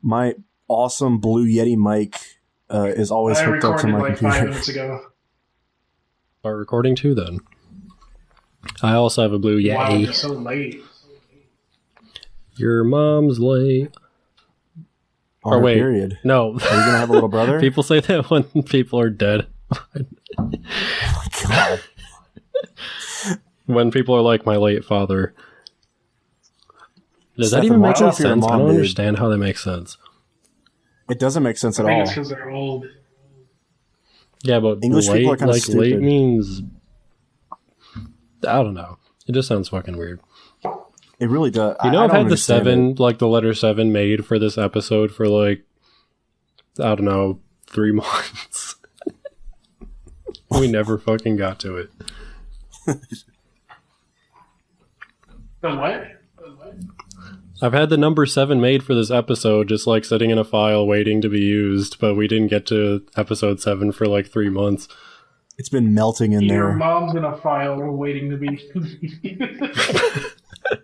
My awesome Blue Yeti mic is always hooked up to my like computer. 5 minutes ago. Start recording too, then. I also have a Blue Yeti. Wow, you're so late. Your mom's late. On or her wait, period. no. Are you gonna have a little brother? People say that when people are dead. Oh my God. When people are like my late father. Does that Stefan, even make watch any out for your sense? I mom, don't dude. understand how that makes sense. It doesn't make sense I at think all. it's because they're old. Yeah, but English late, people are kinda like late stupid. means I don't know. It just sounds fucking weird. It really does. You know, I I've don't had the understand 7, it. like the letter 7 made for this episode for like, I don't know, 3 months. We never fucking got to it. The what? I've had the number 7 made for this episode, just like sitting in a file waiting to be used, but we didn't get to episode 7 for like 3 months. It's been melting in Your there. mom's in a file waiting to be.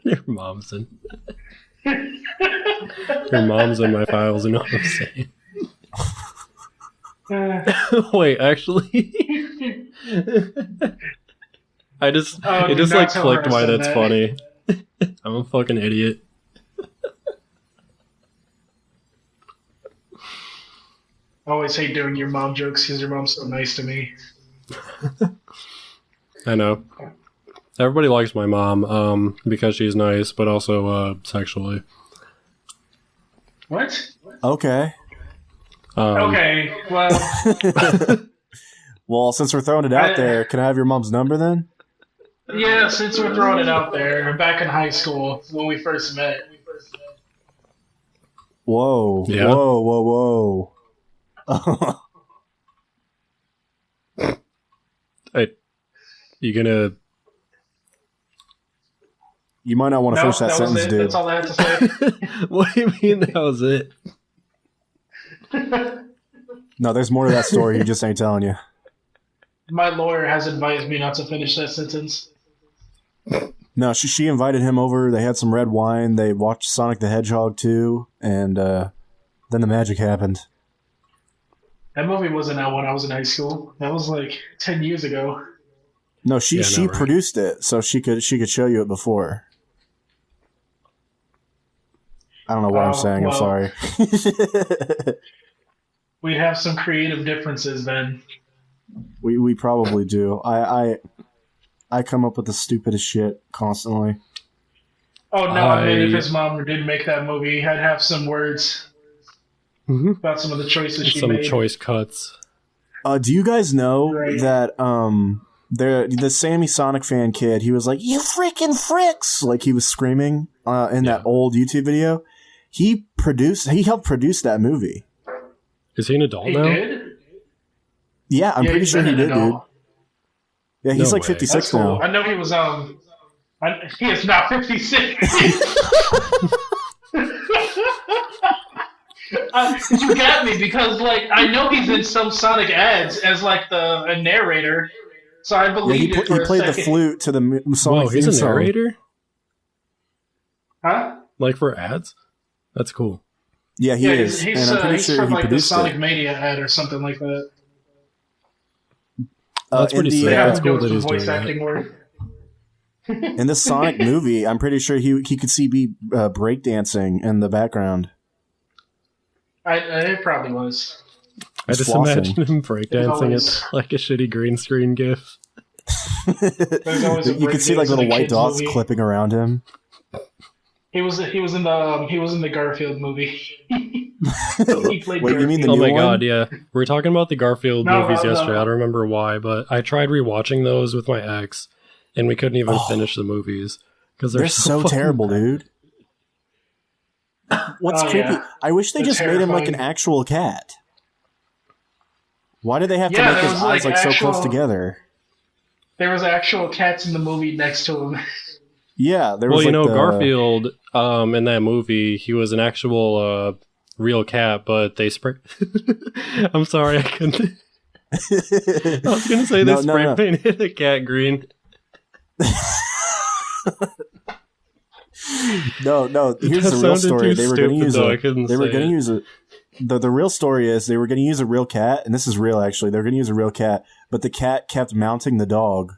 Your mom's in. Your mom's in my files, you know what I'm saying? Wait, actually, it just like clicked why that's funny. I'm a fucking idiot. I always hate doing your mom jokes because your mom's so nice to me. I know. Everybody likes my mom, because she's nice, but also sexually. What? Okay. Okay, well, Well, since we're throwing it out there, can I have your mom's number then? yeah, since we're throwing it out there, back in high school when we first met. Whoa. Yeah. Whoa. Hey, you gonna... You might not want to finish that was sentence, it. dude. That's all I had to say. What do you mean that was it? No, there's more to that story. He just ain't telling you. My lawyer has advised me not to finish that sentence. No, she invited him over. They had some red wine. They watched Sonic the Hedgehog 2, and then the magic happened. That movie wasn't out when I was in high school. That was like 10 years ago. No, she right? produced it, so she could show you it before. I don't know what I'm saying. well, I'm sorry. We'd have some creative differences then. We probably do. I come up with the stupidest shit constantly. Oh no, I mean, if his mom did make that movie, I'd have some words about some of the choices she made. Some choice cuts. Do you guys know Right. that the Sammy Sonic fan kid, he was like, "You freaking fricks!" Like he was screaming in that old YouTube video. He helped produce that movie. Is he an adult He now? did? Yeah, I'm pretty he's sure he been an did, dude. adult. Yeah, he's No like way. 56 That's cool. now. I know he was he is not 56. You got me because like I know he's in some Sonic ads as like a narrator, so I Yeah, believe he played the flute to the Sonic Whoa, he's theme a song. narrator? Huh? Like for ads? That's cool. Yeah, he is, He's, and I'm pretty he's sure from he like the produced Sonic it. Mania ad or something like that. That's pretty sick. They have That's him cool doing that some he's doing voice that. acting work. In this Sonic movie, I'm pretty sure he could see me breakdancing in the background. It probably was. I just flossing. imagine him breakdancing always- at like a shitty green screen gif. There's always a You could see like breakdance in little a white kid's dots movie. clipping around him. He was in the Garfield movie. He played Wait, you mean the Oh new my one? god, yeah. We were talking about the Garfield movies no. yesterday. I don't remember why, but I tried rewatching those with my ex, and we couldn't even finish the movies because They're so fucking terrible, bad. dude. What's Oh, creepy? yeah. I wish they They're just made him like an terrifying. actual cat. Why did they have to Yeah, make there his was, eyes like, like so close actual- together? There was actual cats in the movie next to him. Yeah, there was Well, you know, like Garfield, in that movie, he was an actual real cat, but they spray. I'm sorry, I couldn't. I was gonna say they No, no, spray no. painted a cat green. No. Here's That the real sounded story. too They were going to stupid, use though. I a. couldn't They were say going to it. use a. The real story is they were going to use a real cat, and this is real actually. They were going to use a real cat, but the cat kept mounting the dog,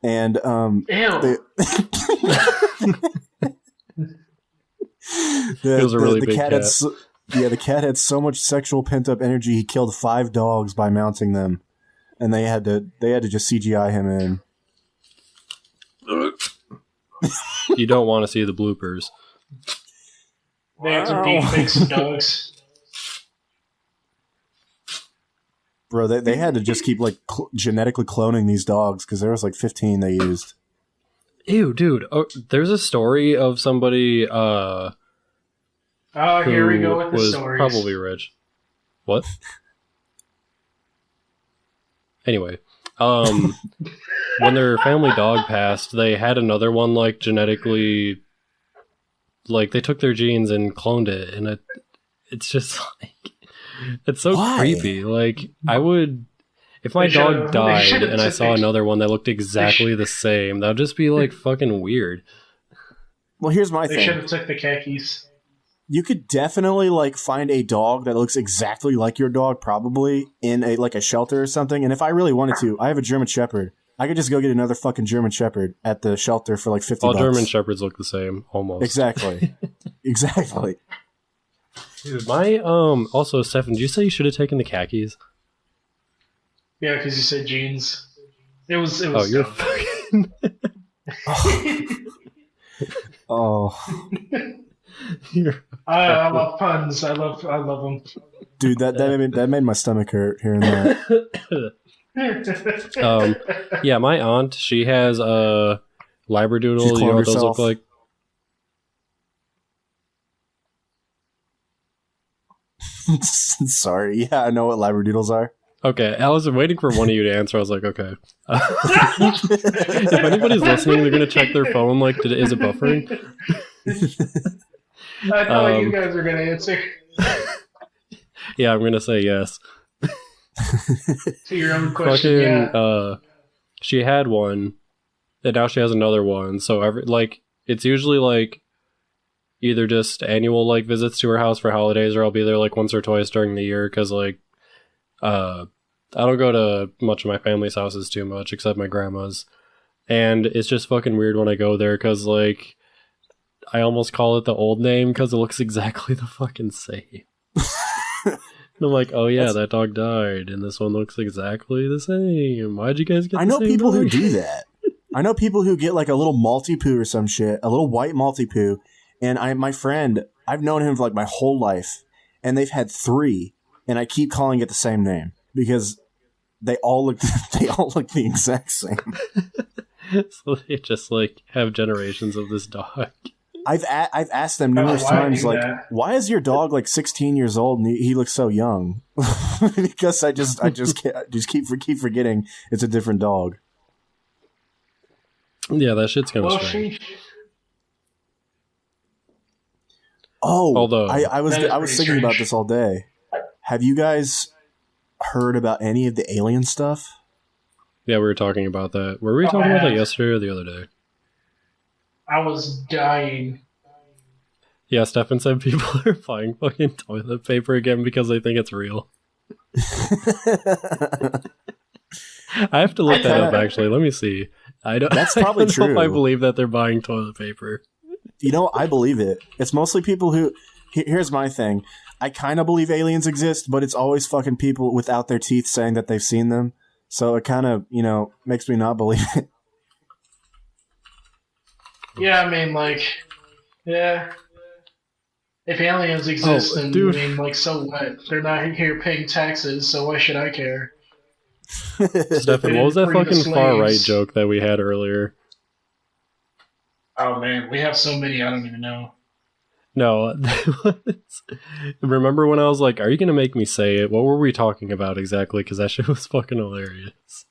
and Ew. the It was a really big cat. cat. The cat had so much sexual pent up energy. He killed 5 dogs by mounting them, and they had to just CGI him in. You don't want to see the bloopers. They had to deep fake some dogs. Bro, they had to just keep like genetically cloning these dogs because there was like 15 they used. Ew, dude. Oh, there's a story of somebody Oh, here we go with the was stories. probably rich. What? Anyway, when their family dog passed, they had another one like genetically, like they took their genes and cloned it, and it's just like it's so Why? creepy. Like I would, if my They dog should've died and I took saw it. another one that looked exactly the same, that would just be like fucking weird. Well, here's my They should thing. have took the khakis. You could definitely like find a dog that looks exactly like your dog, probably in a shelter or something. And if I really wanted to, I have a German Shepherd. I could just go get another fucking German Shepherd at the shelter for like 50 All bucks. German Shepherds look the same, almost. Exactly. Exactly. Dude, my also Stefan, did you say you should have taken the khakis? Yeah, because you said jeans. It was. Oh, you're dumb. fucking. Oh, I love puns. I love them. dude, that made my stomach hurt hearing that. Yeah, my aunt, she has a Labradoodle. She's You know cloned what those herself. look like? Sorry. Yeah, I know what Labradoodles are. Okay, I was waiting for one of you to answer. I was like, okay. If anybody's listening, they're gonna check their phone. Like, is it buffering? I thought you guys were gonna answer Yeah, I'm gonna say yes. to your own question. Yeah. She had one, and now she has another one. So it's usually like either just annual like visits to her house for holidays, or I'll be there like once or twice during the year because like I don't go to much of my family's houses too much except my grandma's, and it's just fucking weird when I go there because like I almost call it the old name because it looks exactly the fucking same. And I'm like, oh yeah, that dog died, and this one looks exactly the same. Why'd you guys get? I know the same people who dog? do that. I know people who get like a little Maltipoo or some shit, a little white Maltipoo. And my friend, I've known him for like my whole life, and they've had 3, and I keep calling it the same name because they all look the exact same. So they just like have generations of this dog. I've asked them numerous why times, do like, that? why is your dog like 16 years old and he looks so young? Because I keep forgetting it's a different dog. Yeah, that shit's kind of Well, strange. Oh, Although- I was That is pretty thinking about strange. this all day. Have you guys heard about any of the alien stuff? Yeah, we were talking about that. Were we Oh, talking I about that have. yesterday or the other day? I was dying. Yeah, Stefan said people are buying fucking toilet paper again because they think it's real. I have to look that up, actually. Let me see. That's probably I don't know if I true. believe that they're buying toilet paper. You know, I believe it. It's mostly people who. Here's my thing. I kind of believe aliens exist, but it's always fucking people without their teeth saying that they've seen them. So it kind of, makes me not believe it. Yeah, I mean, like, yeah. If aliens exist, then dude. I mean, like, so what? They're not here paying taxes, so why should I care? Stefan, what was that Free the fucking far right slaves. joke that we had earlier? Oh man, we have so many, I don't even know. No, that was... Remember when I was like, are you going to make me say it? What were we talking about exactly? Because that shit was fucking hilarious.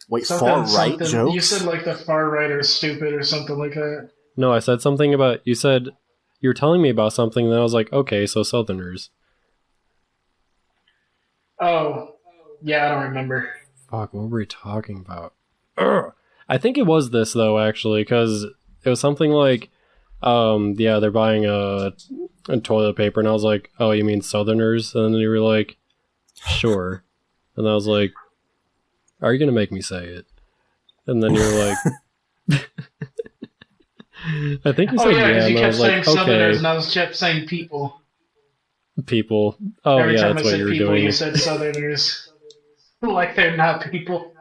Wait, far right jokes? You said like the far right are stupid or something like that. No, I said something about... You said... You were telling me about something, and I was like, okay, so Southerners. Oh, yeah, I don't remember. Fuck, what were we talking about? Ugh. I think it was this, though, actually, because it was something like, yeah, they're buying a toilet paper, and I was like, oh, you mean Southerners? And then you were like, sure. And I was like, are you gonna make me say it? And then you were like, I think you said yeah, because you kept saying like, Southerners, okay. and I was kept saying people. People. Oh, Every yeah, time that's I what said you were people, doing. you said Southerners. Like they're not people.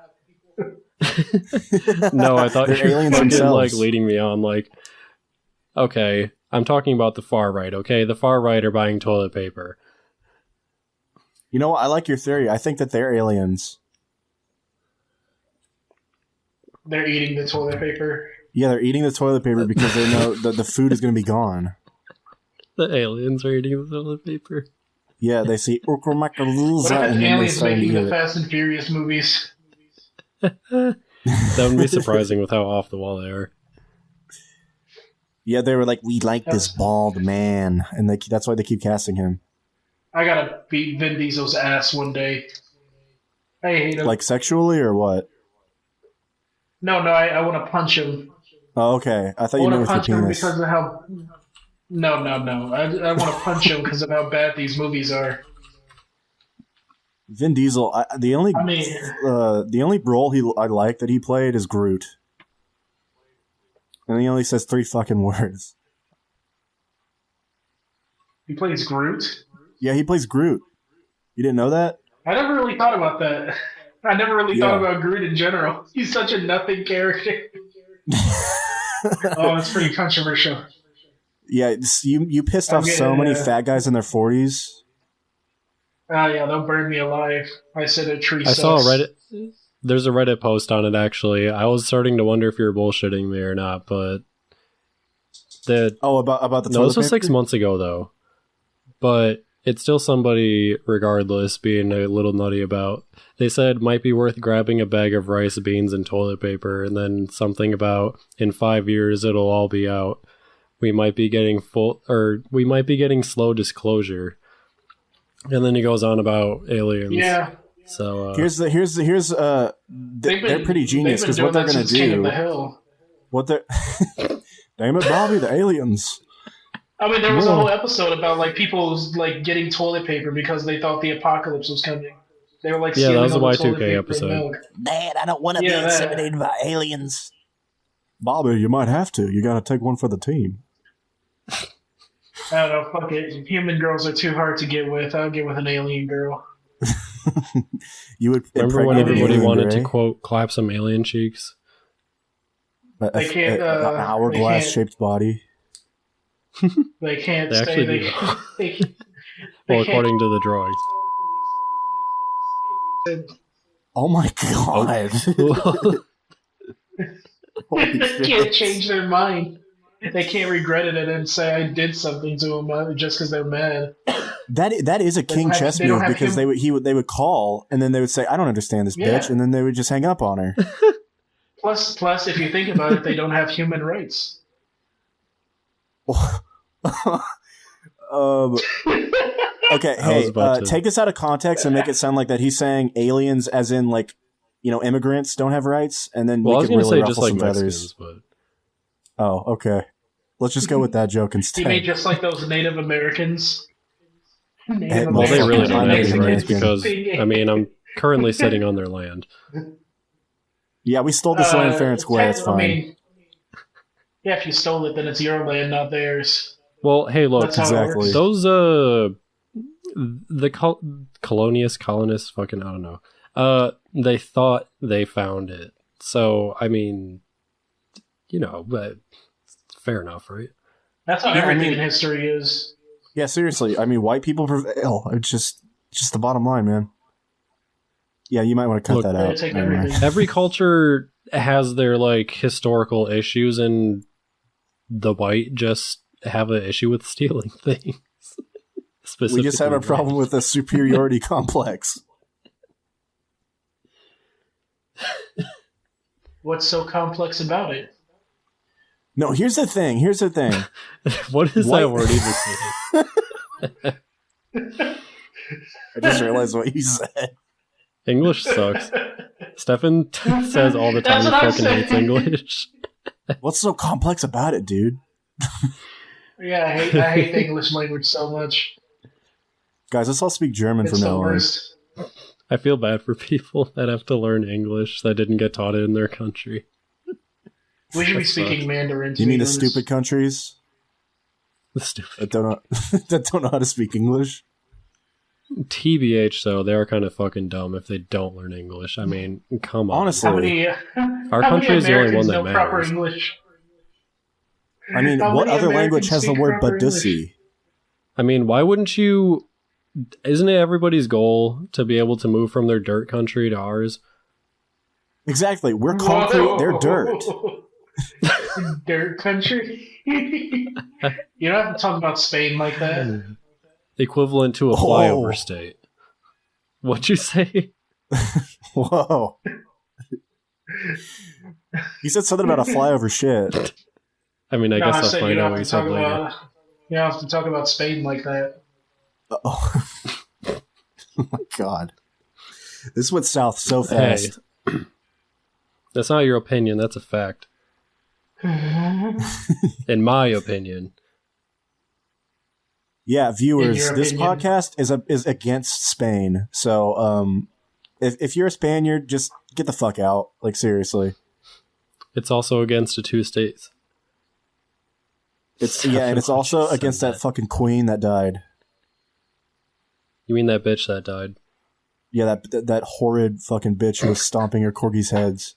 No, I thought They're you were aliens fucking, themselves. like, leading me on, like, okay, I'm talking about the far right, okay? The far right are buying toilet paper. You know what? I like your theory. I think that they're aliens. They're eating the toilet paper. Yeah, they're eating the toilet paper because they know that the food is going to be gone. The aliens are eating the toilet paper. Yeah, they see What Urkramakalooza if and then they aliens start to making eat the it. Fast and Furious movies? That wouldn't be surprising with how off the wall they are. Yeah, they were like, we like this bald man. And that's why they keep casting him. I gotta beat Vin Diesel's ass one day. I hate him. Like sexually or what? No, I want to punch him. Oh, okay. I thought you I meant want with to your punch him penis. because of how... No. I want to punch him because of how bad these movies are. Vin Diesel, the only role I like that he played is Groot. And he only says 3 fucking words. He plays Groot? Yeah, he plays Groot. You didn't know that? I never really thought about that. I never really thought about Groot in general. He's such a nothing character. Oh, it's pretty controversial. Yeah, you pissed off so many fat guys in their 40s. Oh, yeah, they'll burn me alive. I said a tree I saw a Reddit. There's a Reddit post on it, actually. I was starting to wonder if you were bullshitting me or not, but... about the toilet No, this was paper? 6 months ago, though. But it's still somebody, regardless, being a little nutty about... They said might be worth grabbing a bag of rice, beans, and toilet paper, and then something about, in 5 years, it'll all be out. We might be getting slow disclosure. And then he goes on about aliens. Yeah. So they're pretty genius because what they're going to do. What they're damn it, Bobby, the aliens. I mean, there was a whole episode about like people like getting toilet paper because they thought the apocalypse was coming. They were like, yeah, that was a Y2K Y2K episode. Dad, I don't want to be intimidated by aliens. Bobby, you might have to. You got to take one for the team. I don't know, fuck it. Human girls are too hard to get with. I'll get with an alien girl. You would remember when everybody wanted to quote clap some alien cheeks? They can't. An hourglass-shaped body. They can't They stay. actually They well, according to the drawings. Oh my god! They can't change their mind. They can't regret it and then say I did something to them just because they're mad. That is a king chess move because they would call and then they would say I don't understand this bitch and then they would just hang up on her. Plus, if you think about it, they don't have human rights. Okay, hey, take this out of context and make it sound like that he's saying aliens, as in like, immigrants don't have rights, and then we could really ruffle some feathers. But... Oh, okay. Let's just go with that joke instead. You mean just like those Native Americans? Well, they really don't have any rights because, I mean, I'm currently sitting on their land. Yeah, we stole this land fair and square. It's fine. I mean, yeah, if you stole it, then it's your land, not theirs. Well, hey, look, exactly. Those the colonists, fucking, I don't know. They thought they found it, so I mean, but fair enough, right? That's how everything in history is. Yeah, seriously. I mean, white people prevail. It's just the bottom line, man. Yeah, you might want to cut that out. Every culture has their historical issues, and the white just have an issue with stealing things. We just have a problem with a superiority complex. What's so complex about it? No, here's the thing. What is that word even saying? I just realized what you said. English sucks. Stefan says all the time he fucking hates English. What's so complex about it, dude? Yeah, I hate the English language so much. Guys, let's all speak German It's from the now on. worst. I feel bad for people that have to learn English that didn't get taught it in their country. We should be That speaking sucks. Mandarin. You mean the honest. stupid countries The stupid. that don't know, that don't know how to speak English? TBH, though, they are kind of fucking dumb if they don't learn English. I mean, come on. Honestly. How many? Our how country many is the only Americans one that know proper matters. English? I mean, How what many other language Americans has the speak word proper English? badusi? I mean, why wouldn't you... Isn't it everybody's goal to be able to move from their dirt country to ours? Exactly. We're concrete, they're dirt. Dirt country? You don't have to talk about Spain like that. Equivalent to a flyover state. What'd you say? Whoa. You said something about a flyover shit. I mean, I No, guess I I'll said find you out don't what have you to said talk later. about. You don't have to talk about Spain like that. Oh. Oh my god. This went south so fast. Hey. That's not your opinion, that's a fact. In my opinion. Yeah, viewers, In your this opinion. podcast is against Spain. So, if you're a Spaniard, just get the fuck out. Like, seriously. It's also against the two states. And it's also against that fucking queen that died. You mean that bitch that died? Yeah, that horrid fucking bitch who was stomping her corgis' heads.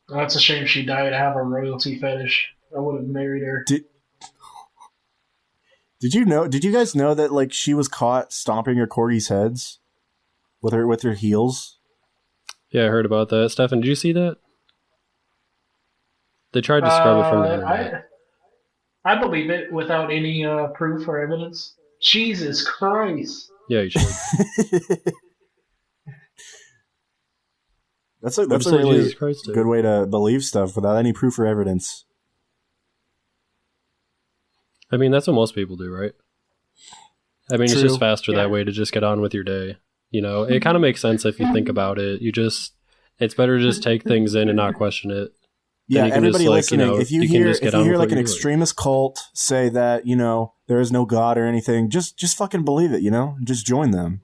That's a shame she died. I have a royalty fetish. I would have married her. Did you guys know that like she was caught stomping her corgis' heads with her heels? Yeah, I heard about that. Stefan, did you see that? They tried to scrub it from the internet. I believe it without any proof or evidence. Jesus Christ. Yeah, you should. That's a What'd you say really Jesus Christ did? good way to believe stuff without any proof or evidence. I mean, that's what most people do, right? I mean, True. it's just faster Yeah. that way to just get on with your day. You know, it kind of makes sense if you think about it. It's better to just take things in and not question it. Yeah, you can everybody just, like, listening, you know, if you you can hear just get on with like what an you're doing. extremist cult say that, there is no God or anything, just fucking believe it, Just join them.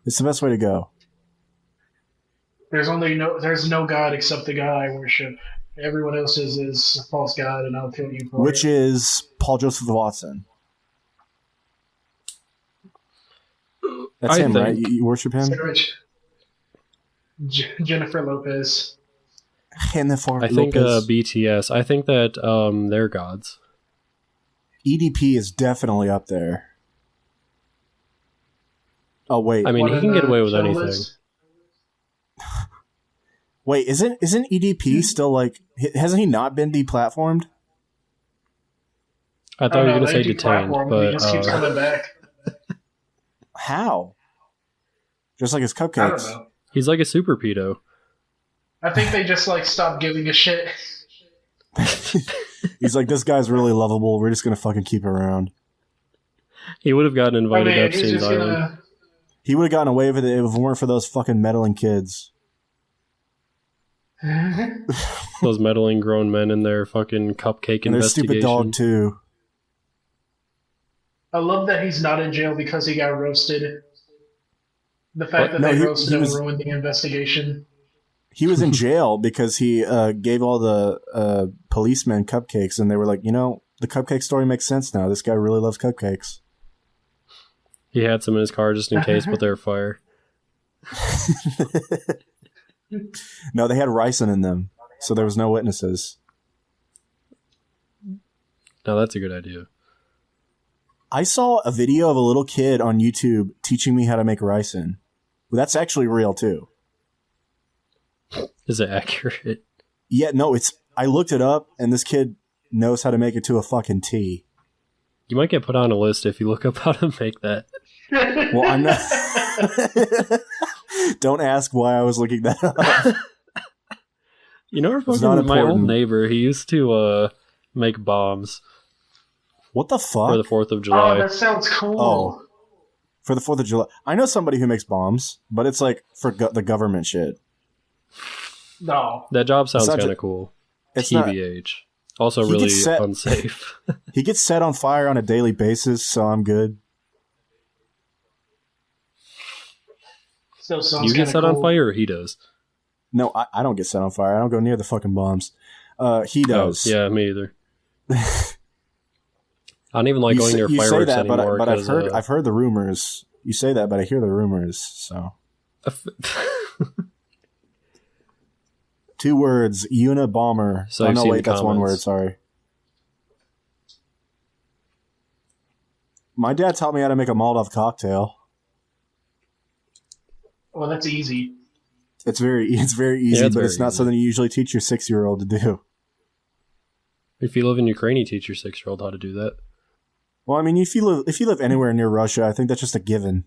It's the best way to go. There's no God except the God I worship. Everyone else is a false God, and I'll kill you for Which it. is Paul Joseph Watson. That's I him, think- right? You worship him? Sarah- Jennifer Lopez. Jennifer I think Lopez. BTS. I think that they're gods. EDP is definitely up there. Oh wait, I mean, One he of can the get away with kill anything. list. wait, isn't EDP still like? Hasn't he not been deplatformed? I thought you were going to say They detained, deplatform him, but he just keeps coming back. How? Just like his I don't cupcakes. know. he's like a super pedo. I think they just stopped giving a shit. He's like, this guy's really lovable. We're just gonna fucking keep him around. He would have gotten I invited to mean, he's Epstein's just Island. gonna. He would have gotten away with it if it weren't for those fucking meddling kids. Those meddling grown men in their fucking cupcake And their investigation. stupid dog too. I love that he's not in jail because he got roasted. The fact What? that No, they he roasted him was- ruined the investigation. He was in jail because he gave all the policemen cupcakes, and they were like, the cupcake story makes sense now. This guy really loves cupcakes. He had some in his car just in case, but they're fire. No, they had ricin in them, so there was no witnesses. Now that's a good idea. I saw a video of a little kid on YouTube teaching me how to make ricin. Well, that's actually real too. Is it accurate? Yeah, no, I looked it up, and this kid knows how to make it to a fucking T. You might get put on a list if you look up how to make that. Well, I'm not. Don't ask why I was looking that up. You know, It's not my old important. neighbor, he used to make bombs What the fuck? for the 4th of Oh, July. that sounds cool. Oh. For the 4th of July. I know somebody who makes bombs, but it's like for the government shit. No. That job sounds It's not kind ju- of cool. It's not. TBH. Also He really gets set- unsafe. He gets set on fire on a daily basis, so I'm good. Still sounds You get kinda set on cool. fire or he does? No, I don't get set on fire. I don't go near the fucking bombs. He does. Oh, yeah, me either. I don't even like You going say- near you say fireworks that, anymore. but I've 'cause, I've heard the rumors. You say that, but I hear the rumors. So 2 words: Unabomber. So oh you've no, seen wait, the that's 1 word. comments. Sorry. My dad taught me how to make a Molotov cocktail. Well, that's easy. It's very easy, Yeah, it's but very it's not easy. something you usually teach your 6-year-old to do. If you live in Ukraine, you teach your 6-year-old how to do that. Well, I mean, if you live anywhere near Russia, I think that's just a given.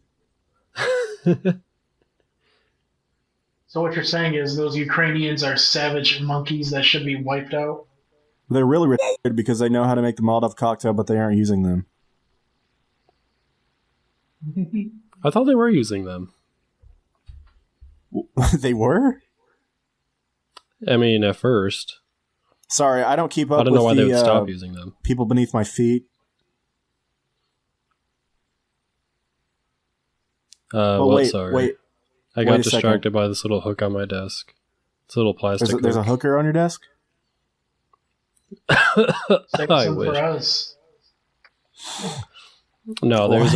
So what you're saying is those Ukrainians are savage monkeys that should be wiped out? They're really retarded because they know how to make the Molotov cocktail, but they aren't using them. I thought they were using them. They were? I mean, at first. Sorry, I don't keep up I don't know why with they the would stop using them. people beneath my feet. What? wait, Sorry. wait. I wait got a second. distracted by this little hook on my desk. It's a little plastic There's a hook. hooker on your desk? I Some wish. for us. No, there's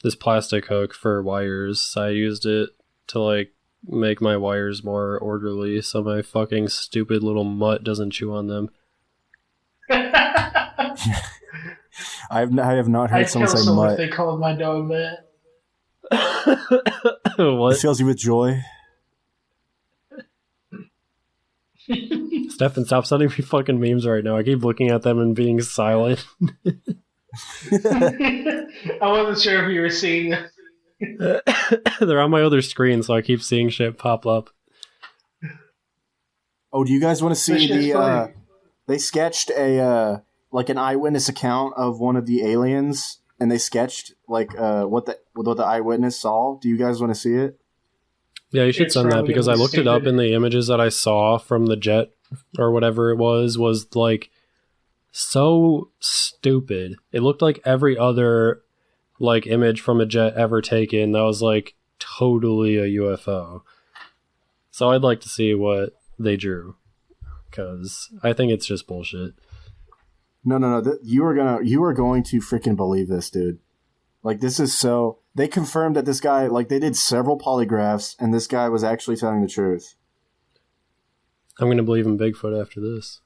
this plastic hook for wires. I used it to like make my wires more orderly so my fucking stupid little mutt doesn't chew on them. I have not heard I'd someone kill say someone if mutt. they called my dog that. It What? fills you with joy. Stefan, stop sending me fucking memes right now. I keep looking at them and being silent. I wasn't sure if you were seeing it. They're on my other screen, so I keep seeing shit pop up. Oh, do you guys want to see That shit's the? funny. They sketched a like an eyewitness account of one of the aliens, and they sketched like what the eyewitness saw. Do you guys want to see it? Yeah, you should It's send that probably because I gonna be looked it up stupid. and the images that I saw from the jet or whatever it was like so stupid. It looked like every other like image from a jet ever taken that was like totally a UFO. So I'd like to see what they drew because I think it's just bullshit. No. You are going to freaking believe this, dude. Like, this is so. They confirmed that this guy, like, they did several polygraphs, and this guy was actually telling the truth. I'm going to believe in Bigfoot after this.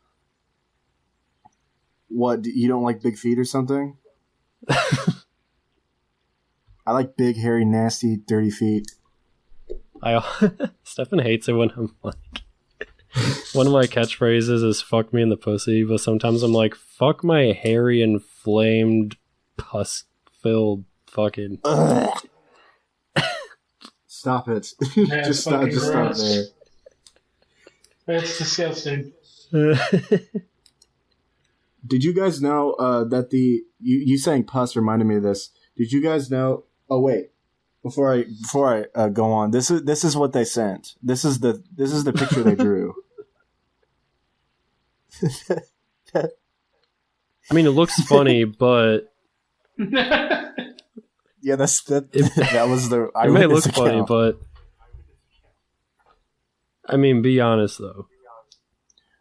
What, you don't like big feet or something? I like big, hairy, nasty, dirty feet. Stefan hates it when I'm like, one of my catchphrases is "fuck me in the pussy," but sometimes I'm like, "fuck my hairy, inflamed, pus-filled fucking." Ugh. Stop it! Yeah, just it's stop fucking there. gross. That's disgusting. Did you guys know that you saying pus reminded me of this? Did you guys know? Oh wait, before I go on, this is what they sent. This is the picture they drew. I mean, it looks funny, but Yeah, that was the. it may look funny, but I mean, be honest though.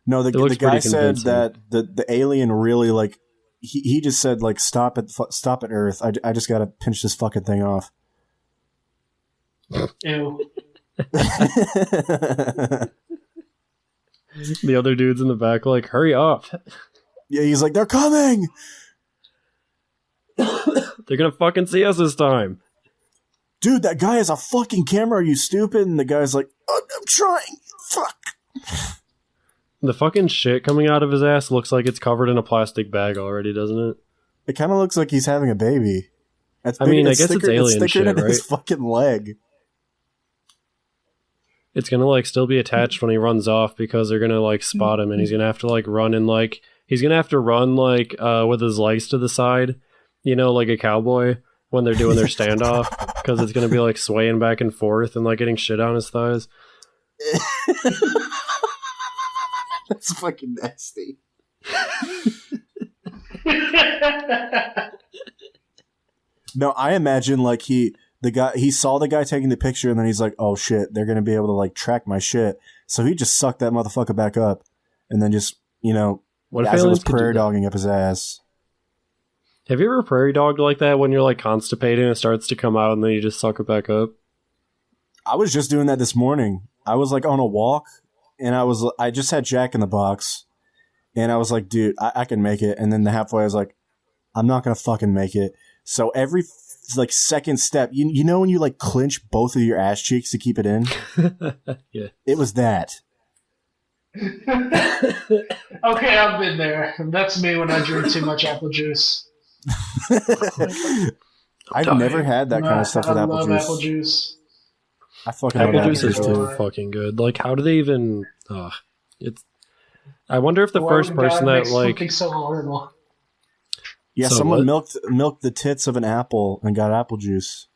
No, the looks guy pretty said convincing. that the alien really like he just said like stop it Earth. I just gotta pinch this fucking thing off. Ew. The other dude's in the back, like, hurry up! Yeah, he's like they're coming. They're gonna fucking see us this time. Dude, that guy has a fucking camera. Are you stupid? And the guy's like, I'm trying. Fuck. The fucking shit coming out of his ass looks like it's covered in a plastic bag already, doesn't it? It kind of looks like he's having a baby. That's I mean, I guess it's alien thicker shit, than his right? fucking leg. It's gonna like still be attached when he runs off because they're gonna like spot him and he's gonna have to like run and like he's gonna have to run like with his legs to the side, you know, like a cowboy when they're doing their standoff because it's gonna be like swaying back and forth and like getting shit on his thighs. That's fucking nasty. No, I imagine like he saw the guy taking the picture and then he's like, oh shit, they're gonna be able to like track my shit. So he just sucked that motherfucker back up and then just, what if as it was aliens could do prairie that? dogging up his ass. Have you ever prairie dogged like that when you're like constipated and it starts to come out and then you just suck it back up? I was just doing that this morning. I was like on a walk and I just had Jack in the Box and I was like, dude, I can make it. And then the halfway I was like, I'm not gonna fucking make it. So every like second step, you know when you like clench both of your ass cheeks to keep it in? Yeah. It was that. Okay, I've been there. That's me when I drink too much apple juice. I've never had that kind of stuff with apple love juice. apple juice. I fucking love Apple juice is too. too fucking good. Like, how do they even? It's. I wonder if the Why first would person God that make like. something so horrible. Yeah, So someone what? milked the tits of an apple and got apple juice.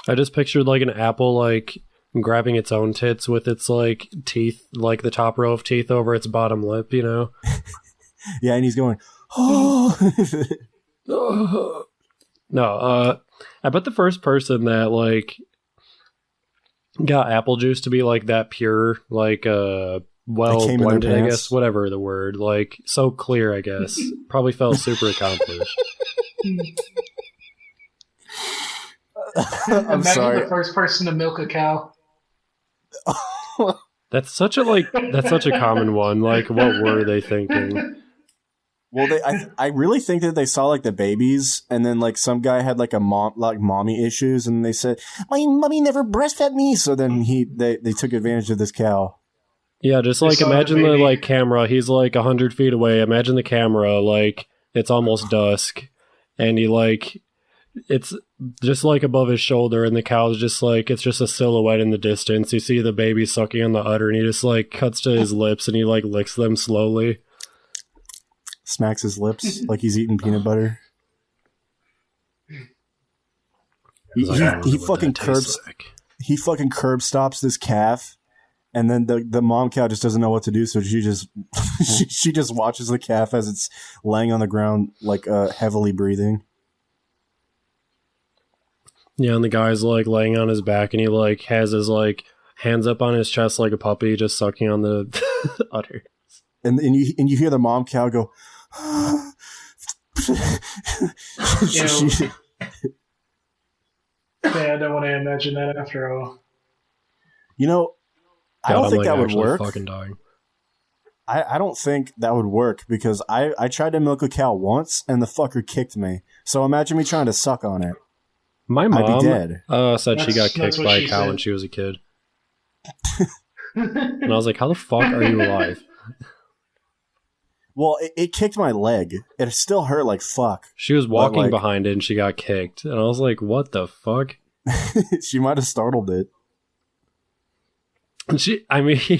I just pictured like an apple like grabbing its own tits with its like teeth, like the top row of teeth over its bottom lip. Yeah, and he's going, oh. No, I bet the first person that like got apple juice to be like that pure, like well came in their blended, I pants? guess, whatever the word, like so clear, I guess, probably felt super accomplished. I'm Imagine sorry. the first person to milk a cow. That's such a common one. Like, what were they thinking? Well, I really think that they saw like the babies, and then like some guy had like mommy issues, and they said my mommy never breastfed me. So then they took advantage of this cow. Yeah, just They like saw the imagine the baby. like camera. He's like 100 feet away. Imagine the camera, like it's almost dusk, and he like it's just like above his shoulder, and the cow's just like it's just a silhouette in the distance. You see the baby sucking on the udder, and he just like cuts to his lips, and he like licks them slowly. Smacks his lips like he's eating peanut butter. He's like, I don't know He what fucking that tastes like. He fucking curb stops this calf, and then the mom cow just doesn't know what to do, so she just she just watches the calf as it's laying on the ground like heavily breathing. Yeah, and the guy's like laying on his back, and he like has his like hands up on his chest like a puppy, just sucking on the udder. And you hear the mom cow go. Yeah, I don't want to imagine that after all. I don't think that would actually work. Fucking dying. I don't think that would work because I tried to milk a cow once and the fucker kicked me. So imagine me trying to suck on it. My I'd be mom dead. said she got That's kicked what by she a cow said. when she was a kid. And I was like, how the fuck are you alive? Well, it kicked my leg. It still hurt like fuck. She was walking like- behind it and she got kicked. And I was like, what the fuck? She might have startled it. And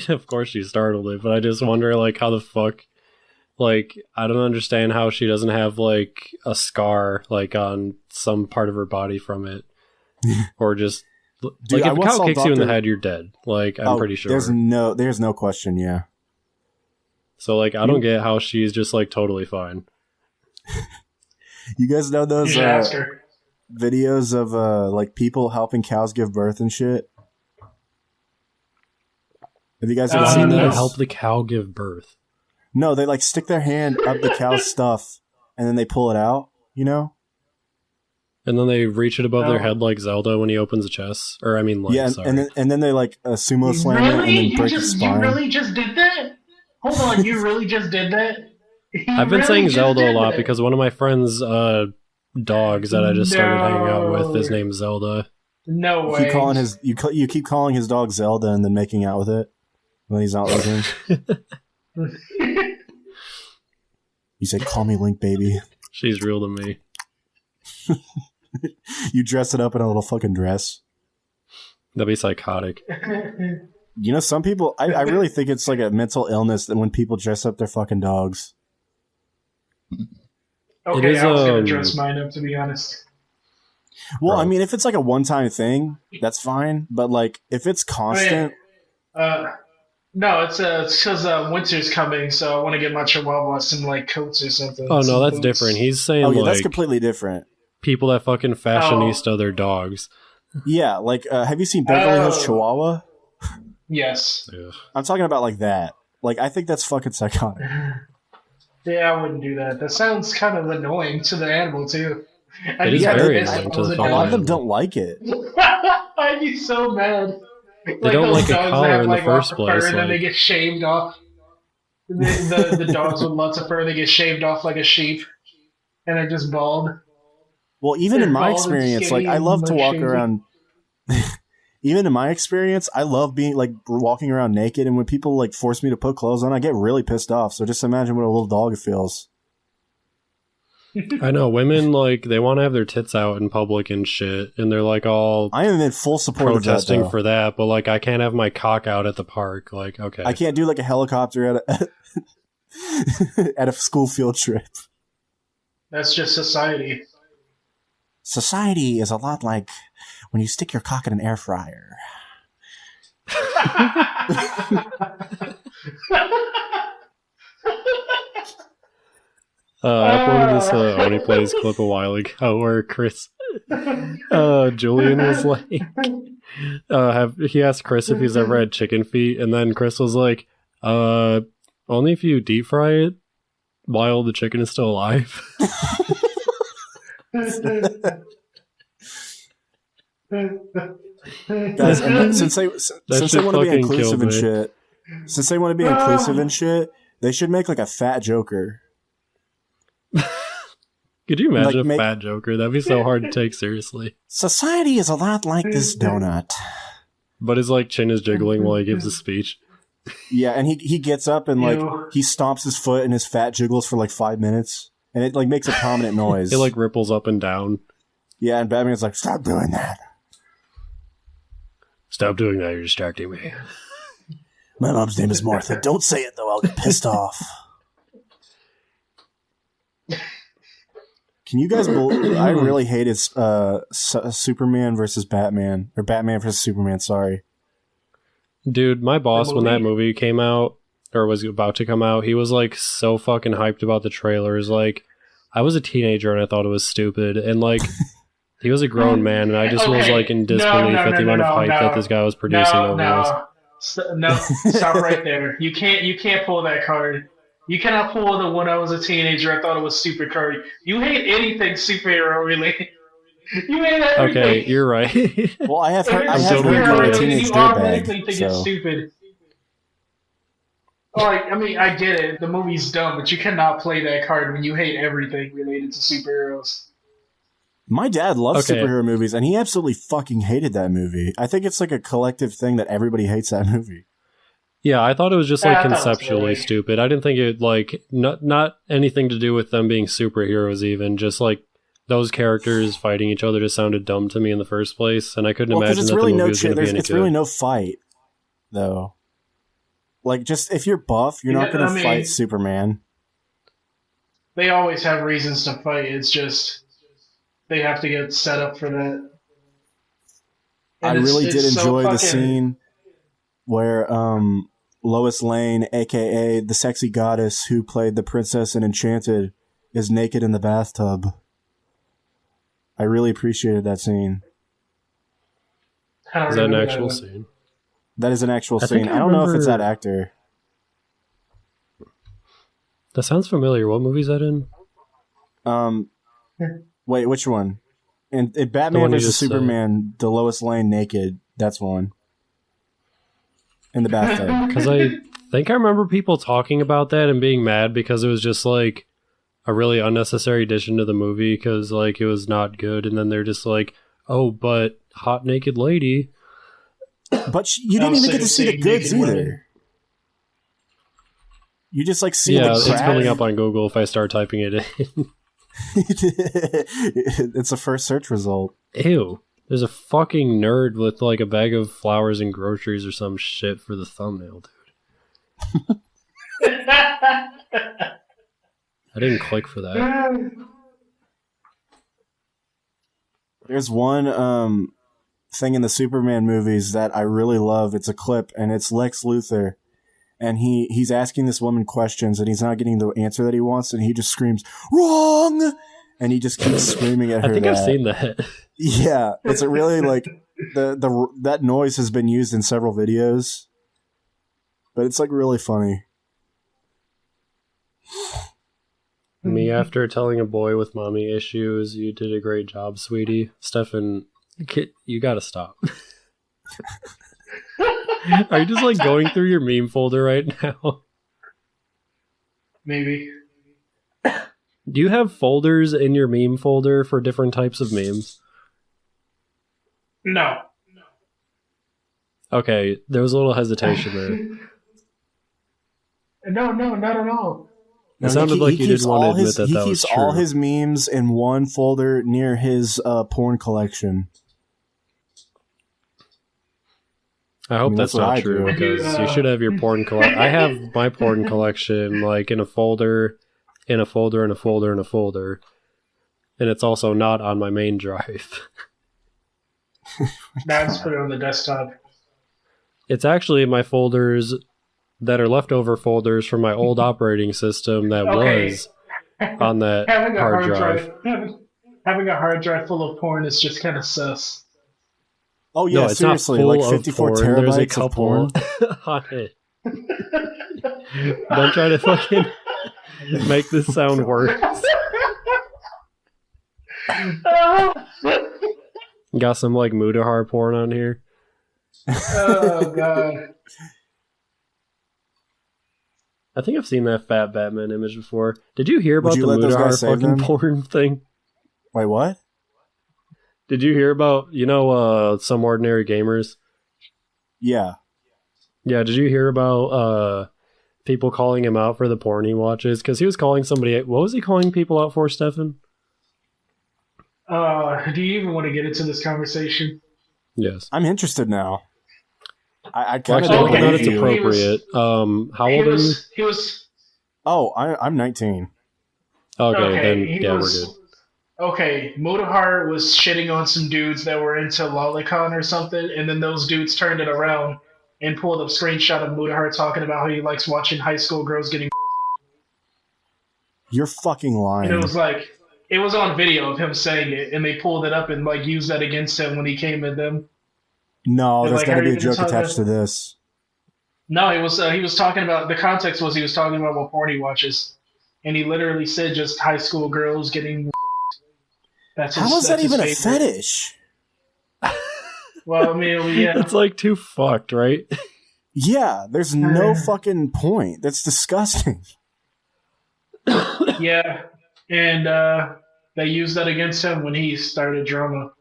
of course she startled it, but I just wonder, like, how the fuck, like, I don't understand how she doesn't have, like, a scar, like, on some part of her body from it. Or just, Dude, like, I if a once cow saw kicks you in the Dr. head, you're dead. Like, I'm pretty sure. There's no question, yeah. So, like, I don't get how she's just, like, totally fine. You guys know You those should ask her. videos of like people helping cows give birth and shit? Have you guys ever How seen do you those? help the cow give birth? No, they like stick their hand up the cow's stuff and then they pull it out, you know? And then they reach it above their Oh. head like Zelda when he opens the chest. Or, I mean, like, Yeah, sorry. and then they like sumo slam it and Really? then You break its spine. really just did that? Hold on, you really just did that? You I've been really saying just Zelda a did lot that? because one of my friends' dogs that I just started hanging out with, his No. name's Zelda. No You way. keep calling you keep calling his dog Zelda and then making out with it when he's not looking. You say, "Call me Link, baby." She's real to me. You dress it up in a little fucking dress. That'd be psychotic. You know, some people. I really think it's like a mental illness that when people dress up their fucking dogs. Okay, is, I was gonna um, dress mine up, to be honest. Well, Bro. I mean, if it's like a one-time thing, that's fine. But like, if it's constant, No, it's because winter's coming, so I want to get my Chihuahua some like coats or something. Oh no, some that's boots. different. He's saying Oh yeah, like that's completely different. people that fucking fashionista their dogs. Yeah, like have you seen Beverly Hills Chihuahua? Yes. Ugh. I'm talking about like that. Like I think that's fucking psychotic. Yeah, I wouldn't do that. That sounds kind of annoying to the animal too. It is Yeah, very they- annoying I to the was A lot of them animal. don't like it. I'd be so mad. They don't those like a dogs that collar have in the like first lots of place. fur and then they Like, get shaved off. The dogs with lots of fur, they get shaved off like a sheep, and they're just bald. Well, even They're in my bald and experience, like skinny I and, love to like, walk shaved. around. Even in my experience, I love being like walking around naked, and when people like force me to put clothes on, I get really pissed off. So just imagine what a little dog feels. I know women like they want to have their tits out in public and shit, and they're like all I am in full support protesting of that, for that. But like, I can't have my cock out at the park. Like, okay, I can't do like a helicopter at a at a school field trip. That's just society. Society is a lot like when you stick your cock in an air fryer. I uploaded this oneyplays clip a while ago where Chris, Julian was like, he asked Chris if he's ever had chicken feet, and then Chris was like, only if you deep fry it while the chicken is still alive. Guys, since they want to be inclusive and shit, they should make like a fat Joker. Could you imagine Like, a fat Joker? That'd be so hard to take seriously. Society is a lot like this donut. But his like chin is jiggling while he gives a speech. Yeah, and he gets up and like Ew. he stomps his foot and his fat jiggles for like 5 minutes, and it like makes a prominent noise. It like ripples up and down. Yeah, and Batman's like, stop doing that. Stop doing that, you're distracting me. My mom's name is Martha. Don't say it though, I'll get pissed off. Can you guys believe I really hated Superman versus Batman, or Batman versus Superman, sorry. Dude, my boss, when that movie came out, or was about to come out, he was like so fucking hyped about the trailers. Like, I was a teenager and I thought it was stupid. And like, he was a grown man, and I just was like in disbelief at the amount of hype that this guy was producing over this. No, stop right there. You can't pull that card. You cannot pull the when I was a teenager I thought it was super card. You hate anything superhero related. You hate everything. Okay, you're right. Well, I have heard totally you're a related. teenage You automatically dirtbag. think So. it's stupid. Like, I mean, I get it. The movie's dumb, but you cannot play that card when you hate everything related to superheroes. My dad loves Okay. superhero movies, and he absolutely fucking hated that movie. I think it's like a collective thing that everybody hates that movie. Yeah, I thought it was just like I thought it was conceptually really- stupid. I didn't think it like not anything to do with them being superheroes, even just like those characters fighting each other just sounded dumb to me in the first place, and I couldn't Well, because imagine it's that really the movie no was going to be any it's good. really no fight, though. Like, just if you're buff, you're not Yeah, going I to mean- fight Superman. They always have reasons to fight. It's just they have to get set up for that. I And really did so enjoy the fucking- scene where Lois Lane, aka the sexy goddess who played the princess in Enchanted, is naked in the bathtub. I really appreciated that scene. I don't Is that an remember actual one. scene? That is an actual I think scene. I I don't know if it's that remember- actor. That sounds familiar. What movie is that in? Wait, which one? In The Batman one you vs just said. Superman, the Lois Lane naked. That's one. In the bathtub. Because I think I remember people talking about that and being mad because it was just like a really unnecessary addition to the movie because like it was not good, and then they're just like, oh, but hot naked lady. But you I didn't was even get to see the sick of goods seeing naked either. women. You just like see Yeah, the it's crap. pulling up on Google if I start typing it in. It's the first search result. Ew. There's a fucking nerd with like a bag of flowers and groceries or some shit for the thumbnail, dude. I didn't click for that. There's one thing in the Superman movies that I really love. It's a clip, and it's Lex Luthor, and he's asking this woman questions, and he's not getting the answer that he wants, and he just screams, "Wrong!" And he just keeps screaming at her. I think I've seen that. Yeah, it's a really like that noise has been used in several videos, but it's like really funny. Me after telling a boy with mommy issues, "You did a great job, sweetie." Stefan, you gotta stop. Are you just like going through your meme folder right now? Maybe. Do you have folders in your meme folder for different types of memes? No. Okay, there was a little hesitation there. No, not at all. It sounded like you didn't want to admit that was true. He keeps all his memes in one folder near his porn collection. I hope that's not true, because you should have your porn collection. I have my porn collection like in a folder, in a folder, in a folder, in a folder. And it's also not on my main drive. That's put it on the desktop. It's actually in my folders that are leftover folders from my old operating system that was on that hard drive. Having a hard drive full of porn is just kind of sus. Oh yeah, no, it's seriously, not full like 54 of porn. terabytes There's a couple of porn. on it. Don't try to fucking make this sound worse. Got some like Mudahar porn on here. Oh god. I think I've seen that fat Batman image before. Did you hear about the Mudahar fucking porn thing? Wait, what? Did you hear about, Some Ordinary Gamers? Yeah. Yeah, did you hear about people calling him out for the porn he watches? Because he was calling somebody... What was he calling people out for, Stefan? Do you even want to get into this conversation? Yes. I'm interested now. I kind of don't believe know it's you. appropriate. How old are you? He was... Oh, I'm 19. Okay, then yeah, we're good. Okay, Mudahar was shitting on some dudes that were into lolicon or something, and then those dudes turned it around and pulled up a screenshot of Mudahar talking about how he likes watching high school girls getting... You're fucking lying. And it was on video of him saying it, and they pulled it up and like used that against him when he came at them. No, And, there's like, got to how be are a you gonna joke tell attached to this. No, he was talking about... The context was he was talking about what porn he watches. And he literally said just high school girls getting... How is that even a fetish? Well, I mean, yeah. It's like too fucked, right? Yeah, there's no fucking point. That's disgusting. Yeah, and they used that against him when he started drama.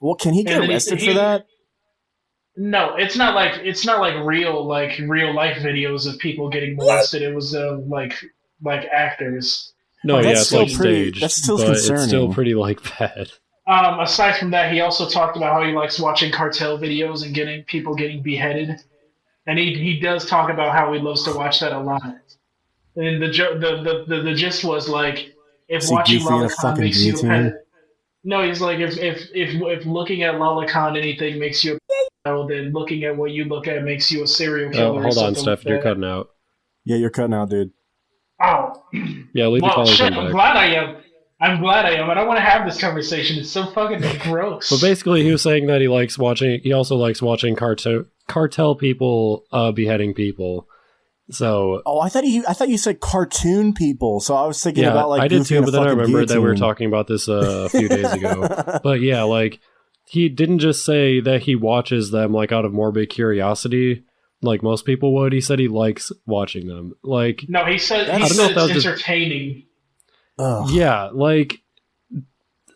Well, can he get arrested for that? No, it's not like real life videos of people getting molested. It was like actors. No, yeah, it's like pretty, staged. that's still but concerning. It's still pretty like bad. Aside from that, he also talked about how he likes watching cartel videos and getting people getting beheaded, and he does talk about how he loves to watch that a lot. And the gist was like, if watching Lolicon makes you a pet, no, he's like, if looking at Lolicon anything makes you a pedophile, then looking at what you look at makes you a serial killer. Hold on, Steph, you're cutting out. Yeah, you're cutting out, dude. Oh. Yeah, leave the call. I'm glad I am. I don't want to have this conversation. It's so fucking gross. But basically, he was saying that he also likes watching cartel people beheading people. So. Oh, I thought you said cartoon people. So I was thinking about like. I did too, but then I remembered that we were guillotine. talking about this a few days ago. But yeah, like he didn't just say that he watches them like out of morbid curiosity, like most people would. He said he likes watching them. Like no, he said it's entertaining. Yeah, like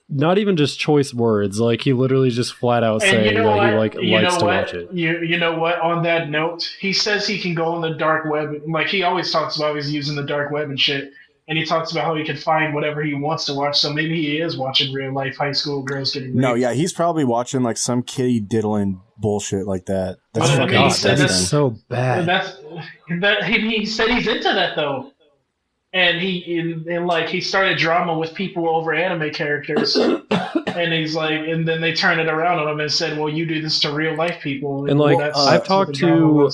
not even just choice words. Like he literally just flat out saying that he likes to watch it. You know what? On that note, he says he can go on the dark web. Like he always talks about he's using the dark web and shit. And he talks about how he can find whatever he wants to watch. So maybe he is watching real life high school girls getting raped. No, yeah, he's probably watching like some kitty diddling bullshit like that. That's Well, fucking he disgusting. said That's so bad. He said he's into that though. And he started drama with people over anime characters, and he's like, and then they turned it around on him and said, "Well, you do this to real life people." And like I've talked to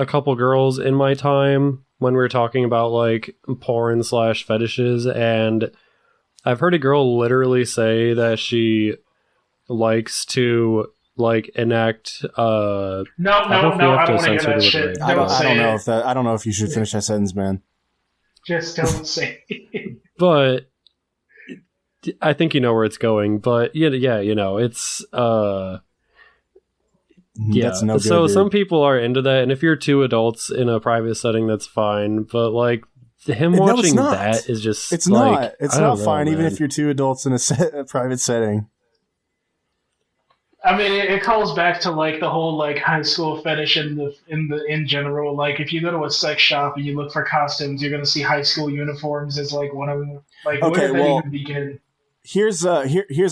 a couple girls in my time when we were talking about like porn / fetishes, and I've heard a girl literally say that she likes to like enact No, I don't want to hear that shit. I don't know if you should finish that sentence, man. Just don't say it. But I think you know where it's going. But yeah, you know, it's yeah. That's no good, so dude. some people are into that, and if you're two adults in a private setting, that's fine. But like him watching that is just it's like, not. It's I not don't know, fine, even man. if you're two adults in a private setting. I mean, it calls back to like the whole like high school fetish in general. Like, if you go to a sex shop and you look for costumes, you're gonna see high school uniforms as like one of them. Like, where did that even begin? Here's